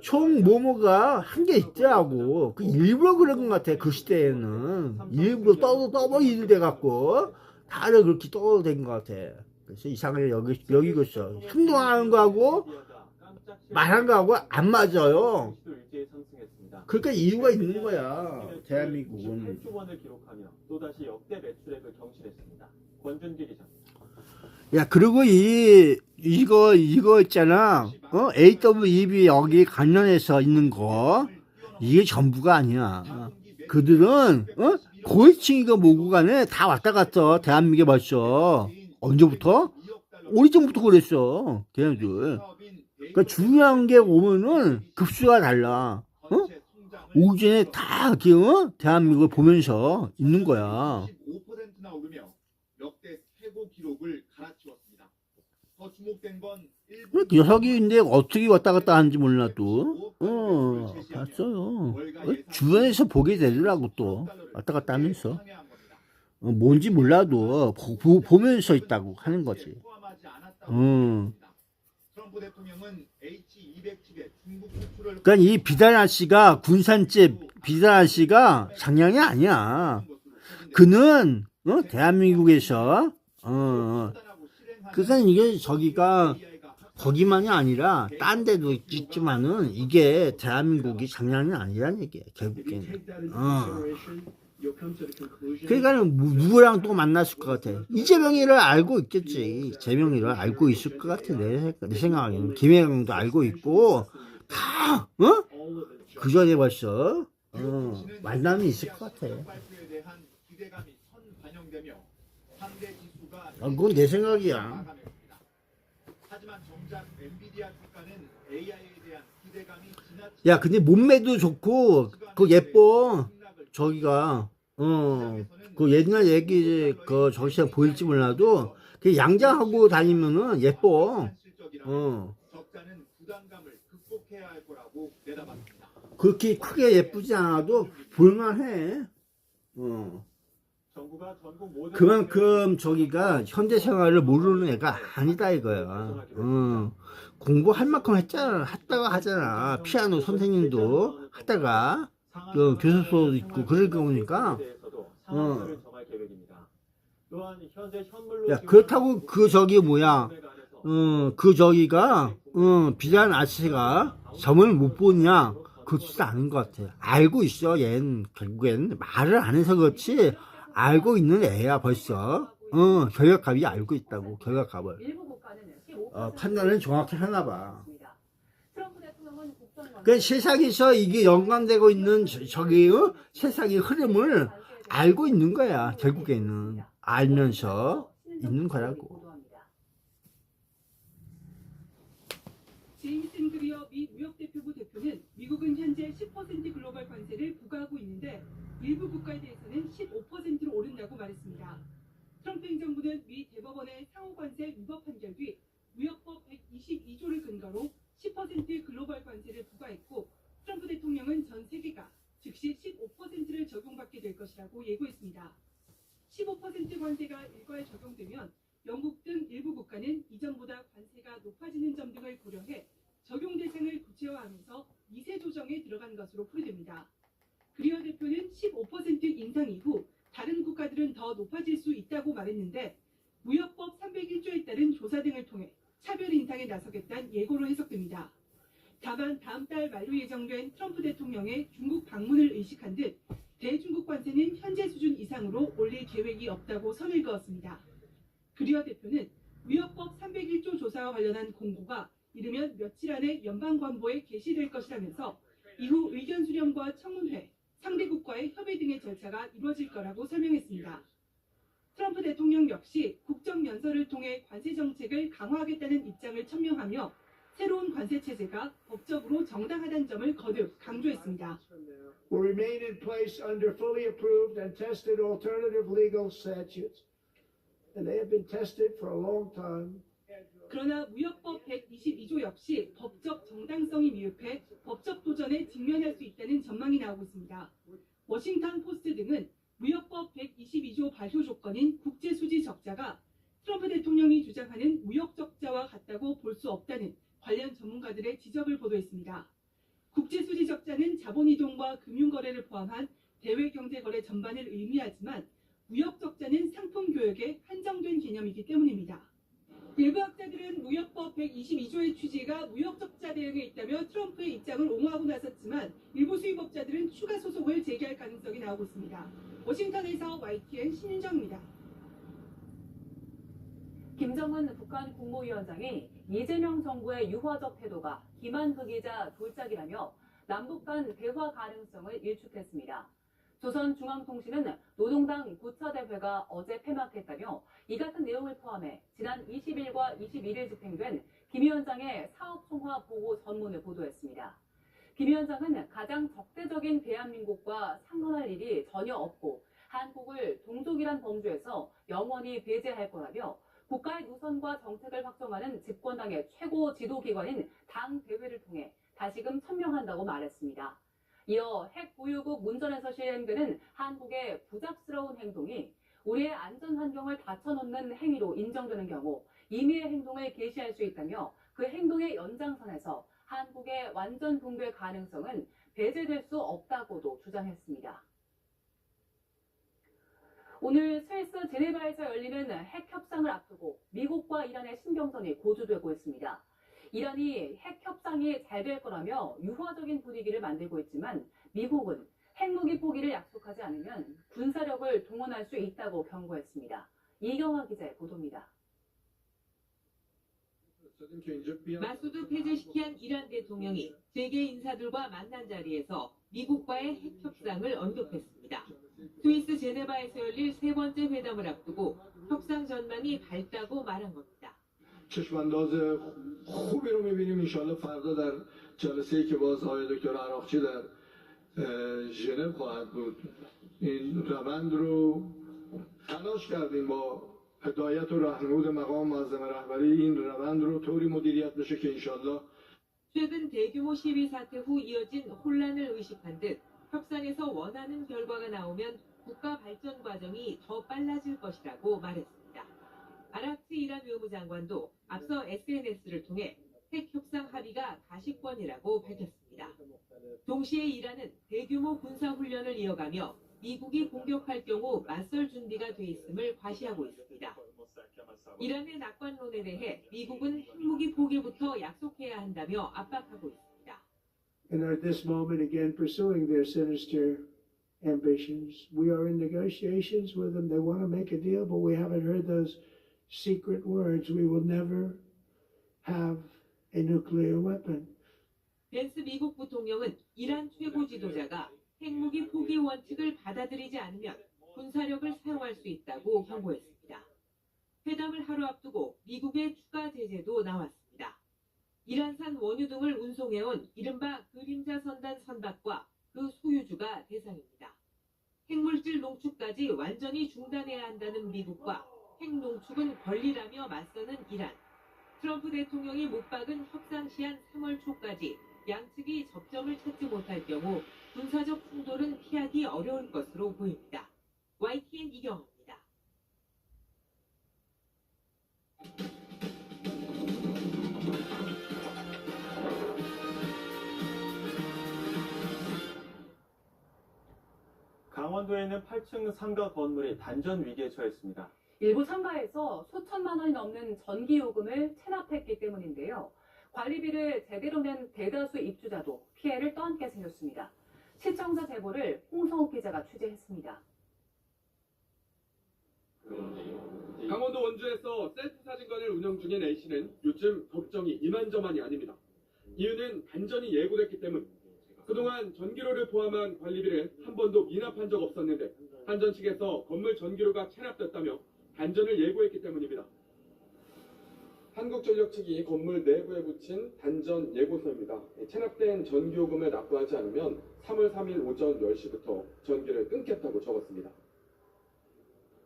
총 모모가 한 게 있더라고. 그 일부러 그런 것 같아. 그 시대에는 일부러 떠버리게 돼갖고 다들 그렇게 떠된 것 같아. 그래서 이상하게 여기고 있어. 행동하는 거하고 말한 거하고 안 맞아요. 그러니까 이유가 있는 거야. 대한민국은. 8조원을 기록하며 또다시 역대 매출액을 경신했습니다. 권준기 기자. 야, 그리고 이거 있잖아. AWEB 여기 관련해서 있는 거 이게 전부가 아니야. 그들은 고위층이가 뭐고 간에 다 왔다 갔다. 대한민국에 벌써 언제부터? 오래전부터 그랬어. 걔네들. 그러니까 중요한 게 오면은 급수가 달라. 오기 전에 다 이렇게 대한민국을 보면서 있는 거야. 15%나 오르며 역대 최고 기록을 갈아치웠습니다. 더 주목된 건 녀석인데 어떻게 왔다 갔다 하는지 몰라도 봤어요. 주변에서 보게 되더라고. 또 왔다 갔다 하면서 뭔지 몰라도 보면서 있다고 하는 거지. 트럼프 대통령은 H-200칩의 중국 수출을 그러니까 이 비단아 씨가 군산집 비단아 씨가 장난이 아니야. 그는 대한민국에서 그러니까 이게 저기가 거기만이 아니라 딴 데도 있지만은 이게 대한민국이 장난이 아니란 얘기야 결국에는. 그러니까 누구랑 또 만났을 것 같아. 이재명이를 알고 있겠지. 재명이를 알고 있을 것 같아. 내 생각에는 김혜경도 알고 있고 다 그 전에 벌써 만남이 있을 것 같아. 그건 내 생각이야. 야, 근데 몸매도 좋고 그 예뻐. 저기가 그 옛날 얘기 저기서 보일지 몰라도 그 양장하고 다니면은 예뻐. 그렇게 크게 예쁘지 않아도 볼만해. 그만큼 저기가 현대 생활을 모르는 애가 아니다 이거야. 공부할 만큼 했다가 하잖아. 피아노 선생님도 하다가 교습소도 있고 그럴 거니까. 야, 그렇다고 그 저기 뭐야 그 저기가 비단 아저씨가 점을 못 보냐 그렇지도 않은 것 같아. 알고 있어. 얜 결국엔 말을 안 해서 그렇지 알고 있는 애야 벌써. 결격값이 알고 있다고. 결격값을 판단을 정확히 하나 봐. 그 세상에서 이게 연관되고 있는 저기 세상의 흐름을 알고 있는 거야. 결국에는 알면서 있는 거라고. 제임스 그리어 미 무역대표부 대표는 미국은 현재 10% 글로벌 관세를 부과하고 있는데 일부 국가에 대해서는 15%로 오른다고 말했습니다. 트럼프 행정부는 미 대법원의 상호관세 위법 판결 뒤 무역법 122조를 근거로 10% 글로벌 관세를 부과했고 트럼프 대통령은 전 세계가 즉시 15%를 적용받게 될 것이라고 예고했습니다. 15% 관세가 일괄 적용되면 영국 등 일부 국가는 이전보다 관세가 높아지는 점 등을 고려해 적용 대상을 구체화하면서 미세 조정에 들어간 것으로 풀이됩니다. 그리어 대표는 15% 인상 이후 다른 국가들은 더 높아질 수 있다고 말했는데 무역법 301조에 따른 조사 등을 통해 차별 인상에 나서겠다는 예고로 해석됩니다. 다만 다음 달 말로 예정된 트럼프 대통령의 중국 방문을 의식한 듯 대중국 관세는 현재 수준 이상으로 올릴 계획이 없다고 선을 그었습니다. 그리어 대표는 무역법 301조 조사와 관련한 공고가 이르면 며칠 안에 연방관보에 게시될 것이라면서 이후 의견 수렴과 청문회, 상대국과의 협의 등의 절차가 이루어질 거라고 설명했습니다. 트럼프 대통령 역시 국정연설을 통해 관세 정책을 강화하겠다는 입장을 천명하며 새로운 관세 체제가 법적으로 정당하다는 점을 거듭 강조했습니다. Will remain in place under fully approved and tested alternative legal statutes. And they have been tested for a long time. 그러나 무역법 122조 역시 법적 정당성이 미흡해 법적 도전에 직면할 수 있다는 전망이 나오고 있습니다. 워싱턴 포스트 등은 무역법 122조 발효 조건인 국제수지 적자가 트럼프 대통령이 주장하는 무역 적자와 같다고 볼 수 없다는 관련 전문가들의 지적을 보도했습니다. 국제수지 적자는 자본이동과 금융거래를 포함한 대외경제거래 전반을 의미하지만 무역 적자는 상품 교역에 한정된 개념이기 때문입니다. 일부 학자들은 무역법 122조의 취지가 무역 적자 대응에 있다며 트럼프의 입장을 옹호하고 나섰지만 일부 수입업자들은 추가 소송을 제기할 가능성이 나오고 있습니다. 워싱턴에서 YTN 신윤정입니다. 김정은 북한 국무위원장이 이재명 정부의 유화적 태도가 기만극이자 졸작이라며 남북 간 대화 가능성을 일축했습니다. 조선중앙통신은 노동당 9차 대회가 어제 폐막했다며 이 같은 내용을 포함해 지난 20일과 21일 집행된 김 위원장의 사업통화 보고 전문을 보도했습니다. 김 위원장은 가장 적대적인 대한민국과 상관할 일이 전혀 없고 한국을 동족이란 범주에서 영원히 배제할 거라며 국가의 노선과 정책을 확정하는 집권당의 최고 지도기관인 당대회를 통해 다시금 천명한다고 말했습니다. 이어 핵 보유국 문전에서 시행되는 한국의 부잡스러운 행동이 우리의 안전 환경을 닫혀놓는 행위로 인정되는 경우 임의의 행동을 개시할 수 있다며 그 행동의 연장선에서 한국의 완전 붕괴 가능성은 배제될 수 없다고도 주장했습니다. 오늘 스위스 제네바에서 열리는 핵 협상을 앞두고 미국과 이란의 신경전이 고조되고 있습니다. 이란이 핵 협상이 잘 될 거라며 유화적인 분위기를 만들고 있지만 미국은 핵무기 포기를 약속하지 않으면 군사력을 동원할 수 있다고 경고했습니다. 이경화 기자의 보도입니다. 마수드 페제시키안 이란 대통령이 세계 인사들과 만난 자리에서 미국과의 핵 협상을 언급했습니다. 스위스 제네바에서 열릴 세 번째 회담을 앞두고 협상 전망이 밝다고 말한 겁니다. چشمانداز خوبی رو می‌بینیم انشالله فردا در جلسه‌ای که باز آقای دکتر عراقچی در ژنو خواهد بود این روند رو تلاش کردیم با هدایت و راهنمود مقام معظم رهبری این روند رو طوری مدیریت بشه که انشالله 최근 대규모 시위 사태 후 이어진 혼란을 의식한 듯 협상에서 원하는 결과가 나오면 국가 발전 과정이 더 빨라질 것이라고 말했습니다. 아락치 이란 외무장관도 앞서 SNS를 통해 핵 협상 합의가 가시권이라고 밝혔습니다. 동시에 이란은 대규모 군사훈련을 이어가며 미국이 공격할 경우 맞설 준비가 돼 있음을 과시하고 있습니다. 이란의 낙관론에 대해 미국은 핵무기 포기부터 약속해야 한다며 압박하고 있습니다. And are at this moment again pursuing their sinister ambitions. We are in negotiations with them. They want to make a deal, but we haven't heard those secret words. We will never have a nuclear weapon. 벤스 미국 부통령은 이란 최고 지도자가 핵무기 포기 원칙을 받아들이지 않으면 군사력을 사용할 수 있다고 경고했습니다. 회담을 하루 앞두고 미국의 추가 제재도 나왔습니다. 이란산 원유 등을 운송해온 이른바 그림자 선단 선박과 그 소유주가 대상입니다. 핵물질 농축까지 완전히 중단해야 한다는 미국과 핵 농축은 권리라며 맞서는 이란. 트럼프 대통령이 못 박은 협상 시한 3월 초까지 양측이 접점을 찾지 못할 경우 군사적 충돌은 피하기 어려울 것으로 보입니다. YTN 이경호입니다. 강원도에 있는 8층 상가 건물이 단전 위기에 처했습니다. 일부 상가에서 수천만 원이 넘는 전기요금을 체납했기 때문인데요. 관리비를 제대로 낸 대다수 입주자도 피해를 떠안게 생겼습니다. 시청자 제보를 홍성욱 기자가 취재했습니다. 강원도 원주에서 셀프 사진관을 운영 중인 A씨는 요즘 걱정이 이만저만이 아닙니다. 이유는 단전이 예고됐기 때문. 그동안 전기료를 포함한 관리비를 한 번도 미납한 적 없었는데 한전 측에서 건물 전기료가 체납됐다며 단전을 예고했기 때문입니다. 한국전력 측이 건물 내부에 붙인 단전 예고서입니다. 체납된 전기요금을 납부하지 않으면 3월 3일 오전 10시부터 전기를 끊겠다고 적었습니다.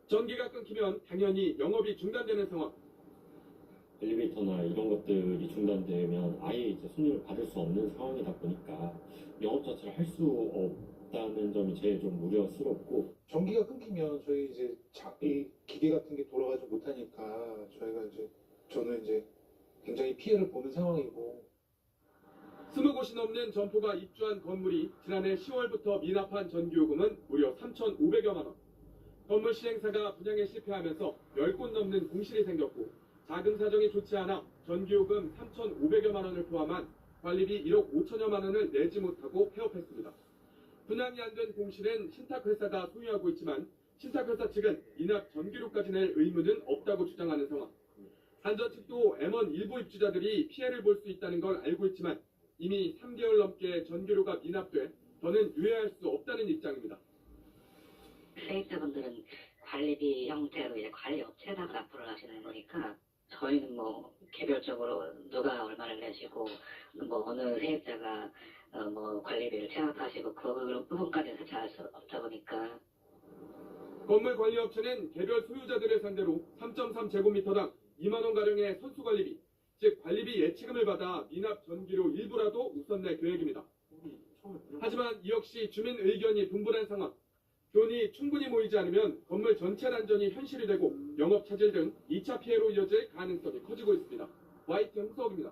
전기가 끊기면 당연히 영업이 중단되는 상황. 엘리베이터나 이런 것들이 중단되면 아예 이제 손님을 받을 수 없는 상황이다 보니까 영업 자체를 할 수 없다는 점이 제일 좀 우려스럽고, 전기가 끊기면 저희 이제 이 기계 같은 게 돌아가지 못하니까 저는 이제 굉장히 피해를 보는 상황이고. 20곳이 넘는 점포가 입주한 건물이 지난해 10월부터 미납한 전기요금은 무려 3,500여만 원. 건물 시행사가 분양에 실패하면서 10곳 넘는 공실이 생겼고, 자금 사정이 좋지 않아 전기요금 3,500여만 원을 포함한 관리비 1억 5천여만 원을 내지 못하고 폐업했습니다. 분양이 안 된 공실은 신탁회사가 소유하고 있지만 신탁회사 측은 미납 전기료까지 낼 의무는 없다고 주장하는 상황. 한전 측도 M1 일부 입주자들이 피해를 볼 수 있다는 걸 알고 있지만 이미 3개월 넘게 전기료가 미납돼 더는 유예할 수 없다는 입장입니다. 세입자분들은 관리비 형태로 이제 관리업체에다가 납부를 하시는 거니까 저희는 뭐 개별적으로 누가 얼마를 내시고 뭐 어느 세입자가 뭐 관리비를 체납하시고 그 부분까지는 사실 알 수 없다 보니까. 건물 관리업체는 개별 소유자들을 상대로 3.3제곱미터당 2만 원 가량의 선수 관리비, 즉 관리비 예치금을 받아 미납 전기료 일부라도 우선 낼 계획입니다. 하지만 이 역시 주민 의견이 분분한 상황. 돈이 충분히 모이지 않으면 건물 전체 단전이 현실이 되고 영업 차질 등 2차 피해로 이어질 가능성이 커지고 있습니다. YTN 홍석입니다.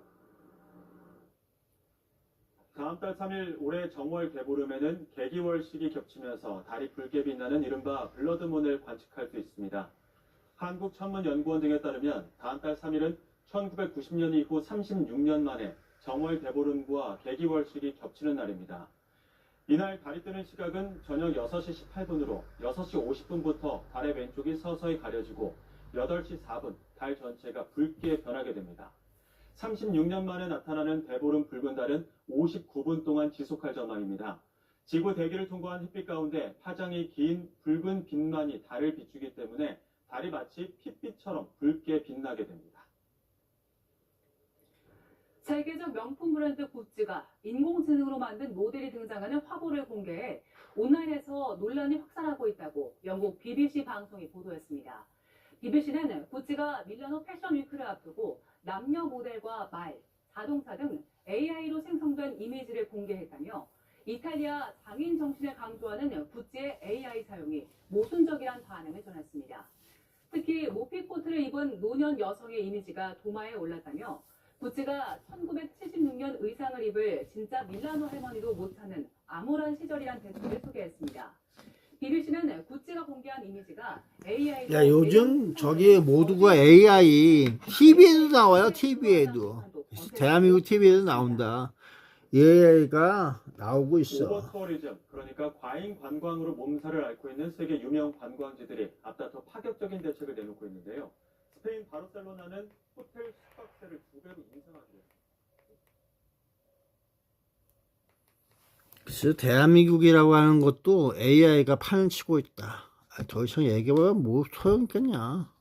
다음 달 3일 올해 정월 대보름에는 개기월식이 겹치면서 달이 붉게 빛나는 이른바 블러드문을 관측할 수 있습니다. 한국천문연구원 등에 따르면 다음 달 3일은 1990년 이후 36년 만에 정월 대보름과 개기월식이 겹치는 날입니다. 이날 달이 뜨는 시각은 저녁 6시 18분으로 6시 50분부터 달의 왼쪽이 서서히 가려지고 8시 4분 달 전체가 붉게 변하게 됩니다. 36년 만에 나타나는 대보름 붉은 달은 59분 동안 지속할 전망입니다. 지구 대기를 통과한 햇빛 가운데 파장이 긴 붉은 빛만이 달을 비추기 때문에 달이 마치 핏빛처럼 붉게 빛나게 됩니다. 세계적 명품 브랜드 구찌가 인공지능으로 만든 모델이 등장하는 화보를 공개해 온라인에서 논란이 확산하고 있다고 영국 BBC 방송이 보도했습니다. BBC는 구찌가 밀라노 패션 위크를 앞두고 남녀 모델과 말, 자동차 등 AI로 생성된 이미지를 공개했다며 이탈리아 장인 정신을 강조하는 구찌의 AI 사용이 모순적이란 반응을 전했습니다. 특히 모피 코트를 입은 노년 여성의 이미지가 도마에 올랐다며 구찌가 1976년 의상을 입을 진짜 밀라노 할머니도 못 찾는 암울한 시절이란 대책을 소개했습니다. BBC는 구찌가 공개한 이미지가 AI. 야, 요즘 저기 모두가 AI TV에도 나와요. TV에도 대한민국 TV에도 나온다. AI가 나오고 있어. 오버투어리즘, 그러니까 과잉 관광으로 몸살을 앓고 있는 세계 유명 관광지들이 앞다퉈 파격적인 대책을 내놓고 있는데요. 스페인 바르셀로나는 호텔 숙박세를 2배로 인상하기로. 글쎄, 대한민국이라고 하는 것도 AI가 판을 치고 있다. 더 이상 얘기해보면 뭐 소용있겠냐.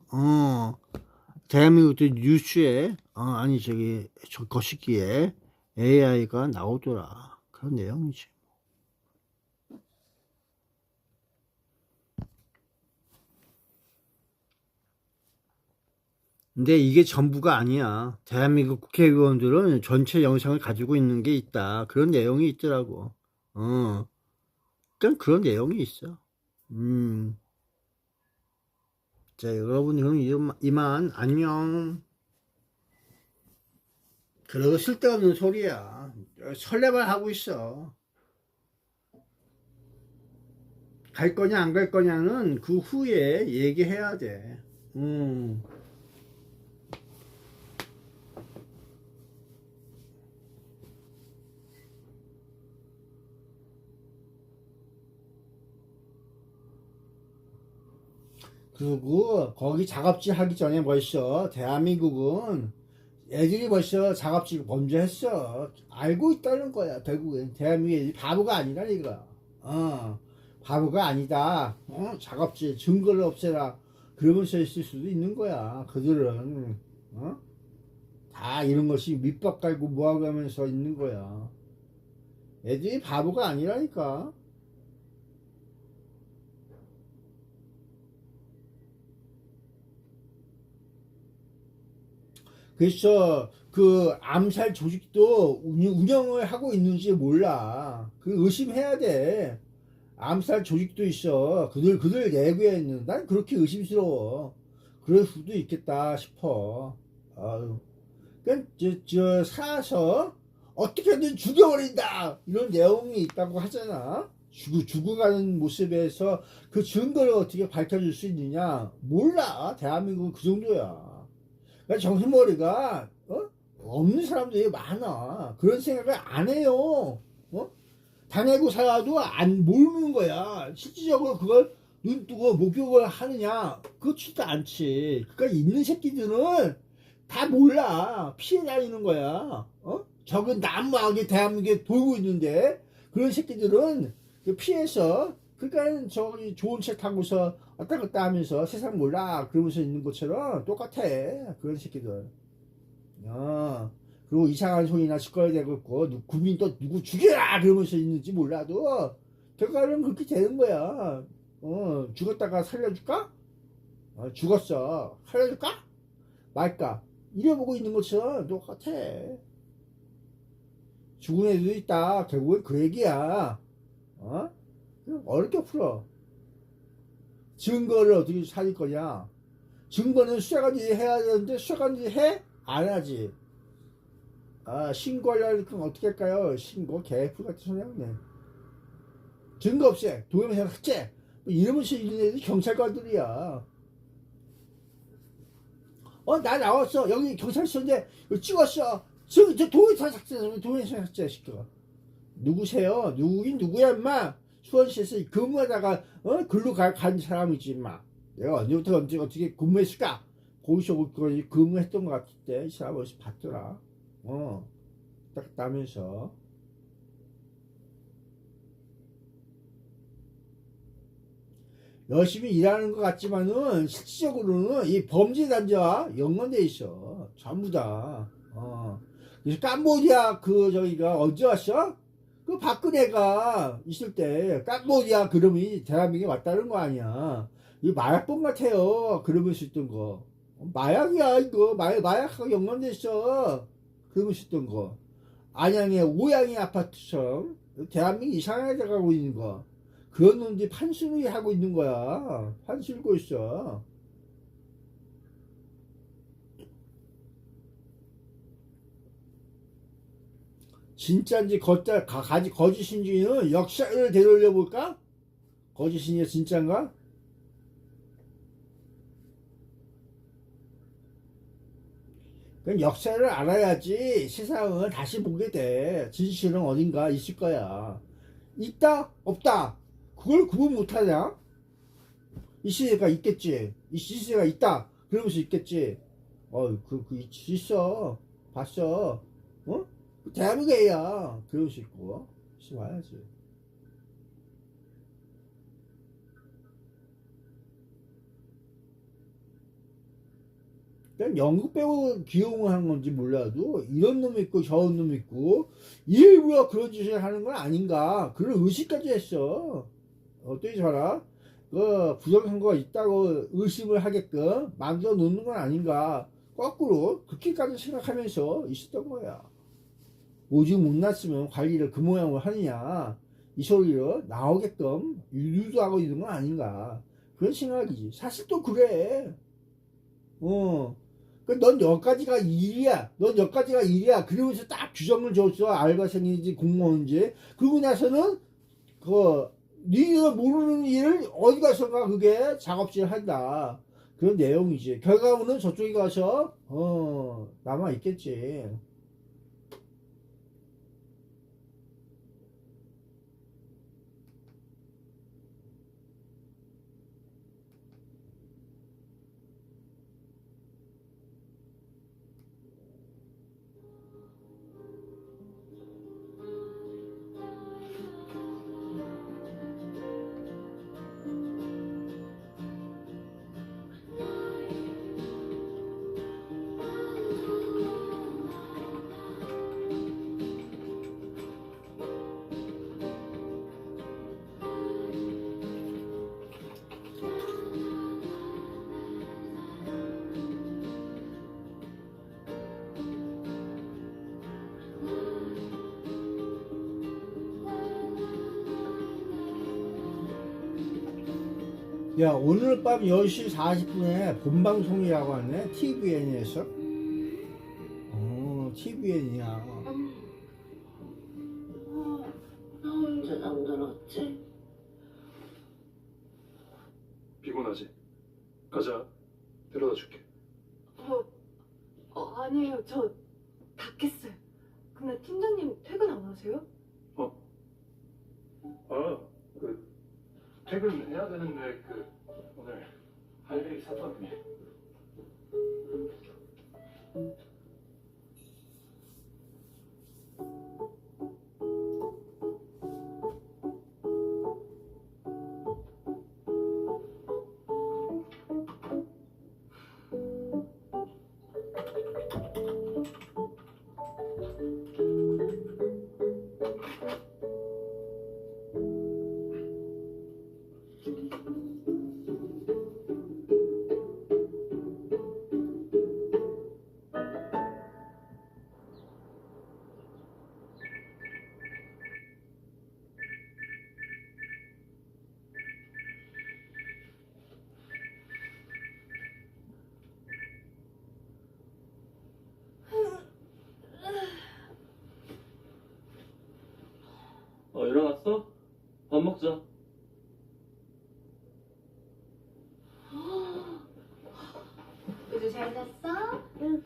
대한민국도 뉴스에, 아니, 저 거시기에 AI가 나오더라. 그런 내용이지. 근데 이게 전부가 아니야. 대한민국 국회의원들은 전체 영상을 가지고 있는 게 있다. 그런 내용이 있더라고. 그러니까 그런 내용이 있어. 자, 여러분, 그럼 이만, 안녕. 그러고 쓸데없는 소리야. 설레발 하고 있어. 갈 거냐, 안 갈 거냐는 그 후에 얘기해야 돼. 그리고 거기 작업질 하기 전에 벌써 대한민국은 애들이 벌써 작업질 먼저 했어. 알고 있다는 거야. 결국엔 대한민국이 바보가 아니라니까. 바보가 아니다. 작업질 증거를 없애라. 그러면서 있을 수도 있는 거야. 그들은 다 이런 것이 밑밥 깔고 뭐하고 하면서 있는 거야. 애들이 바보가 아니라니까. 그래서 그 암살 조직도 운영을 하고 있는지 몰라. 그 의심해야 돼. 암살 조직도 있어. 그들 내부에 있는. 난 그렇게 의심스러워. 그럴 수도 있겠다 싶어. 아유. 그러니까 사서 어떻게든 죽여버린다 이런 내용이 있다고 하잖아. 죽어가는 모습에서 그 증거를 어떻게 밝혀줄 수 있느냐. 몰라. 대한민국은 그 정도야. 그러니까 정신머리가 없는 사람들이 많아. 그런 생각을 안 해요. 당하고 살아도 안 모르는 거야. 실질적으로 그걸 눈 뜨고 목격을 하느냐. 그렇지도 않지. 그러니까 있는 새끼들은 다 몰라. 피해 다니는 거야. 적은 난무하게 대한민국에 돌고 있는데 그런 새끼들은 피해서 그러니까 저기 좋은 차 타고서 왔다 갔다 하면서 세상 몰라 그러면서 있는 것처럼 똑같아. 그런 새끼들. 그리고 이상한 소리나 짓거려야 되고 국민 또 누구 죽여라 그러면서 있는지 몰라도 결과는 그렇게 되는 거야. 죽었다가 살려줄까? 죽었어. 살려줄까? 말까? 이래보고 있는 것처럼 똑같아. 죽은 애들도 있다. 결국은 그 얘기야. 어렵게 풀어. 증거를 어떻게 살릴 거냐? 증거는 수사관들이 해야 되는데 수사관들이 해? 안 하지. 신고하려니까 어떻게 할까요? 신고 개풀 같은 소리 하네. 증거 없애. 도용해서 삭제. 이러면서 있는 애들이 경찰관들이야. 나 나왔어. 여기 경찰서인데 찍었어. 저 도용해서 삭제. 도용해서 삭제 시켜. 누구세요? 누구긴 누구야 임마. 수원시에서 근무하다가 글로 간 사람이지 임마. 내가 언제부터 어떻게 근무했을까? 거기서 근무했던 것 같은데 이 사람 어디서 봤더라. 딱 따면서 열심히 일하는 것 같지만은 실질적으로는 이 범죄 단지와 연관돼 있어. 전부 다. 그래서 캄보디아 저기가 언제 왔어? 그 박근혜가 있을 때 캄보디아 그름이 대한민국에 왔다는 거 아니야. 이 마약범 같아요. 그러면서 있던 거. 마약이야 이거. 마약하고 연관돼 있어. 그러면서 있던 거. 안양의 오양이 아파트처럼 대한민국 이상하게 가고 있는 거. 그런 놈들이 판수를 하고 있는 거야. 판수고 있어. 진짜인지 거짓인지는 역사를 되돌려 볼까? 거짓인지 진짜인가? 그럼 역사를 알아야지 세상을 다시 보게 돼. 진실은 어딘가 있을 거야. 있다? 없다? 그걸 구분 못하냐? 있으니까 있겠지. 있으니까 있다. 그러면서 있겠지. 있어. 봤어. 대한민국 애야. 그럴 수 있고. 와야지. 그냥 연극 배우 기용을 하는 건지 몰라도 이런 놈 있고 저런 놈 있고 일부러 그런 짓을 하는 건 아닌가 그런 의식까지 했어. 어떻게 봐라. 부정선거가 있다고 의심을 하게끔 만들어 놓는 건 아닌가 거꾸로 그렇게까지 생각하면서 있었던 거야. 오직 못났으면 관리를 그 모양으로 하느냐, 이 소리를 나오게끔 유도하고 있는 건 아닌가, 그런 생각이지. 사실 또 그래. 넌 여기까지가 일이야. 넌 여기까지가 일이야. 그러면서 딱 규정을 줬어. 알바생인지 공무원인지. 그러고 나서는 네가 모르는 일을 어디 가서가 그게 작업질 한다, 그런 내용이지. 결과물은 저쪽에 가서 남아 있겠지. 야, 오늘 밤 10시 40분에 본방송이라고 하네. TVN에서. TVN이야. 나 언제 잠들었지? 피곤하지? 가자. 데려다 줄게. 아니에요. 저 다 깼어요. 근데 팀장님 퇴근 안 하세요? 퇴근해야 되는데 오늘 할 일이 있었거든요. 일어났어? 밥 먹자. 이제 잘 잤어? 응.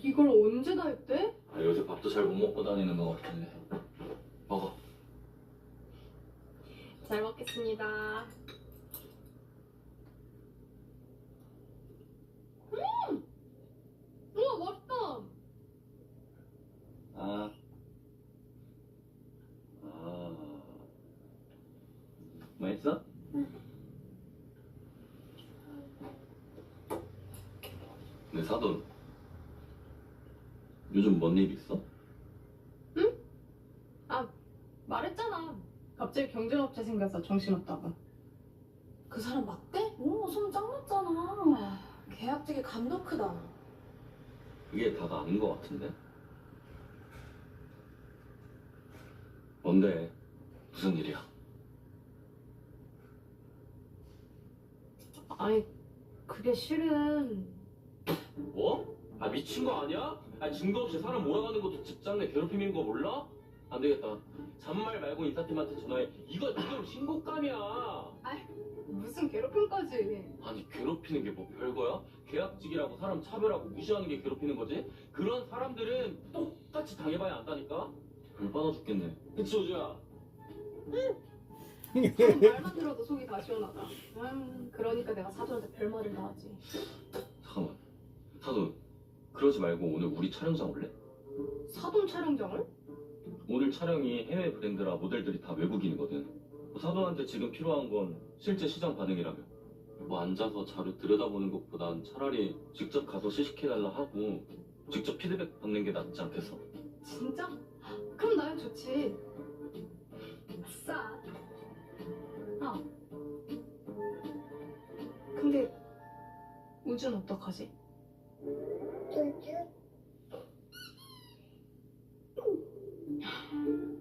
이걸 언제 다 했대? 요새 밥도 잘 못 먹고 다니는 것 같은데. 먹어. 잘 먹겠습니다. 우와, 맛있다. 맛있어? 네, 사돈. 요즘 뭔 일 있어? 말했잖아. 갑자기 경쟁업체 생겨서 정신없다고. 그 사람 맞대? 소문 짱났잖아. 계약직이 감도 크다. 그게 다가 아닌 것 같은데? 뭔데? 무슨 일이야? 아니, 그게 실은... 뭐? 미친 거 아니야? 증거 없이 사람 몰아가는 것도 직장 내 괴롭힘인 거 몰라? 안 되겠다. 잔말 말고 인사팀한테 전화해. 이거 지금 신고감이야. 무슨 괴롭힘까지. 아니, 괴롭히는 게 뭐 별거야? 계약직이라고 사람 차별하고 무시하는 게 괴롭히는 거지? 그런 사람들은 똑같이 당해봐야 안다니까? 열받아 죽겠네. 그치, 오주야? 사람 말만 들어도 속이 다 시원하다. 그러니까 내가 사돈한테 별말을 다 하지. 잠깐만. 사돈, 그러지 말고 오늘 우리 촬영장 올래? 사돈 촬영장을? 오늘 촬영이 해외 브랜드라 모델들이 다 외국인이거든. 사돈한테 지금 필요한 건 실제 시장 반응이라며. 앉아서 자료 들여다보는 것보단 차라리 직접 가서 시식해달라 하고 직접 피드백 받는 게 낫지 않겠어? 진짜? 그럼 나야 좋지. 아싸. 근데 우주는 어떡하지?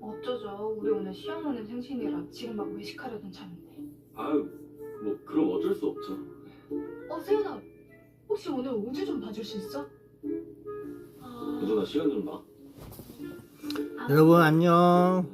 어쩌죠? 우리 오늘 시어머님 생신이라 지금 막 외식하려던 참인데. 아유, 뭐 그럼 어쩔 수 없죠. 세연아, 혹시 오늘 우주 좀 봐줄 수 있어? 누나 시간 좀 나. 여러분 안녕.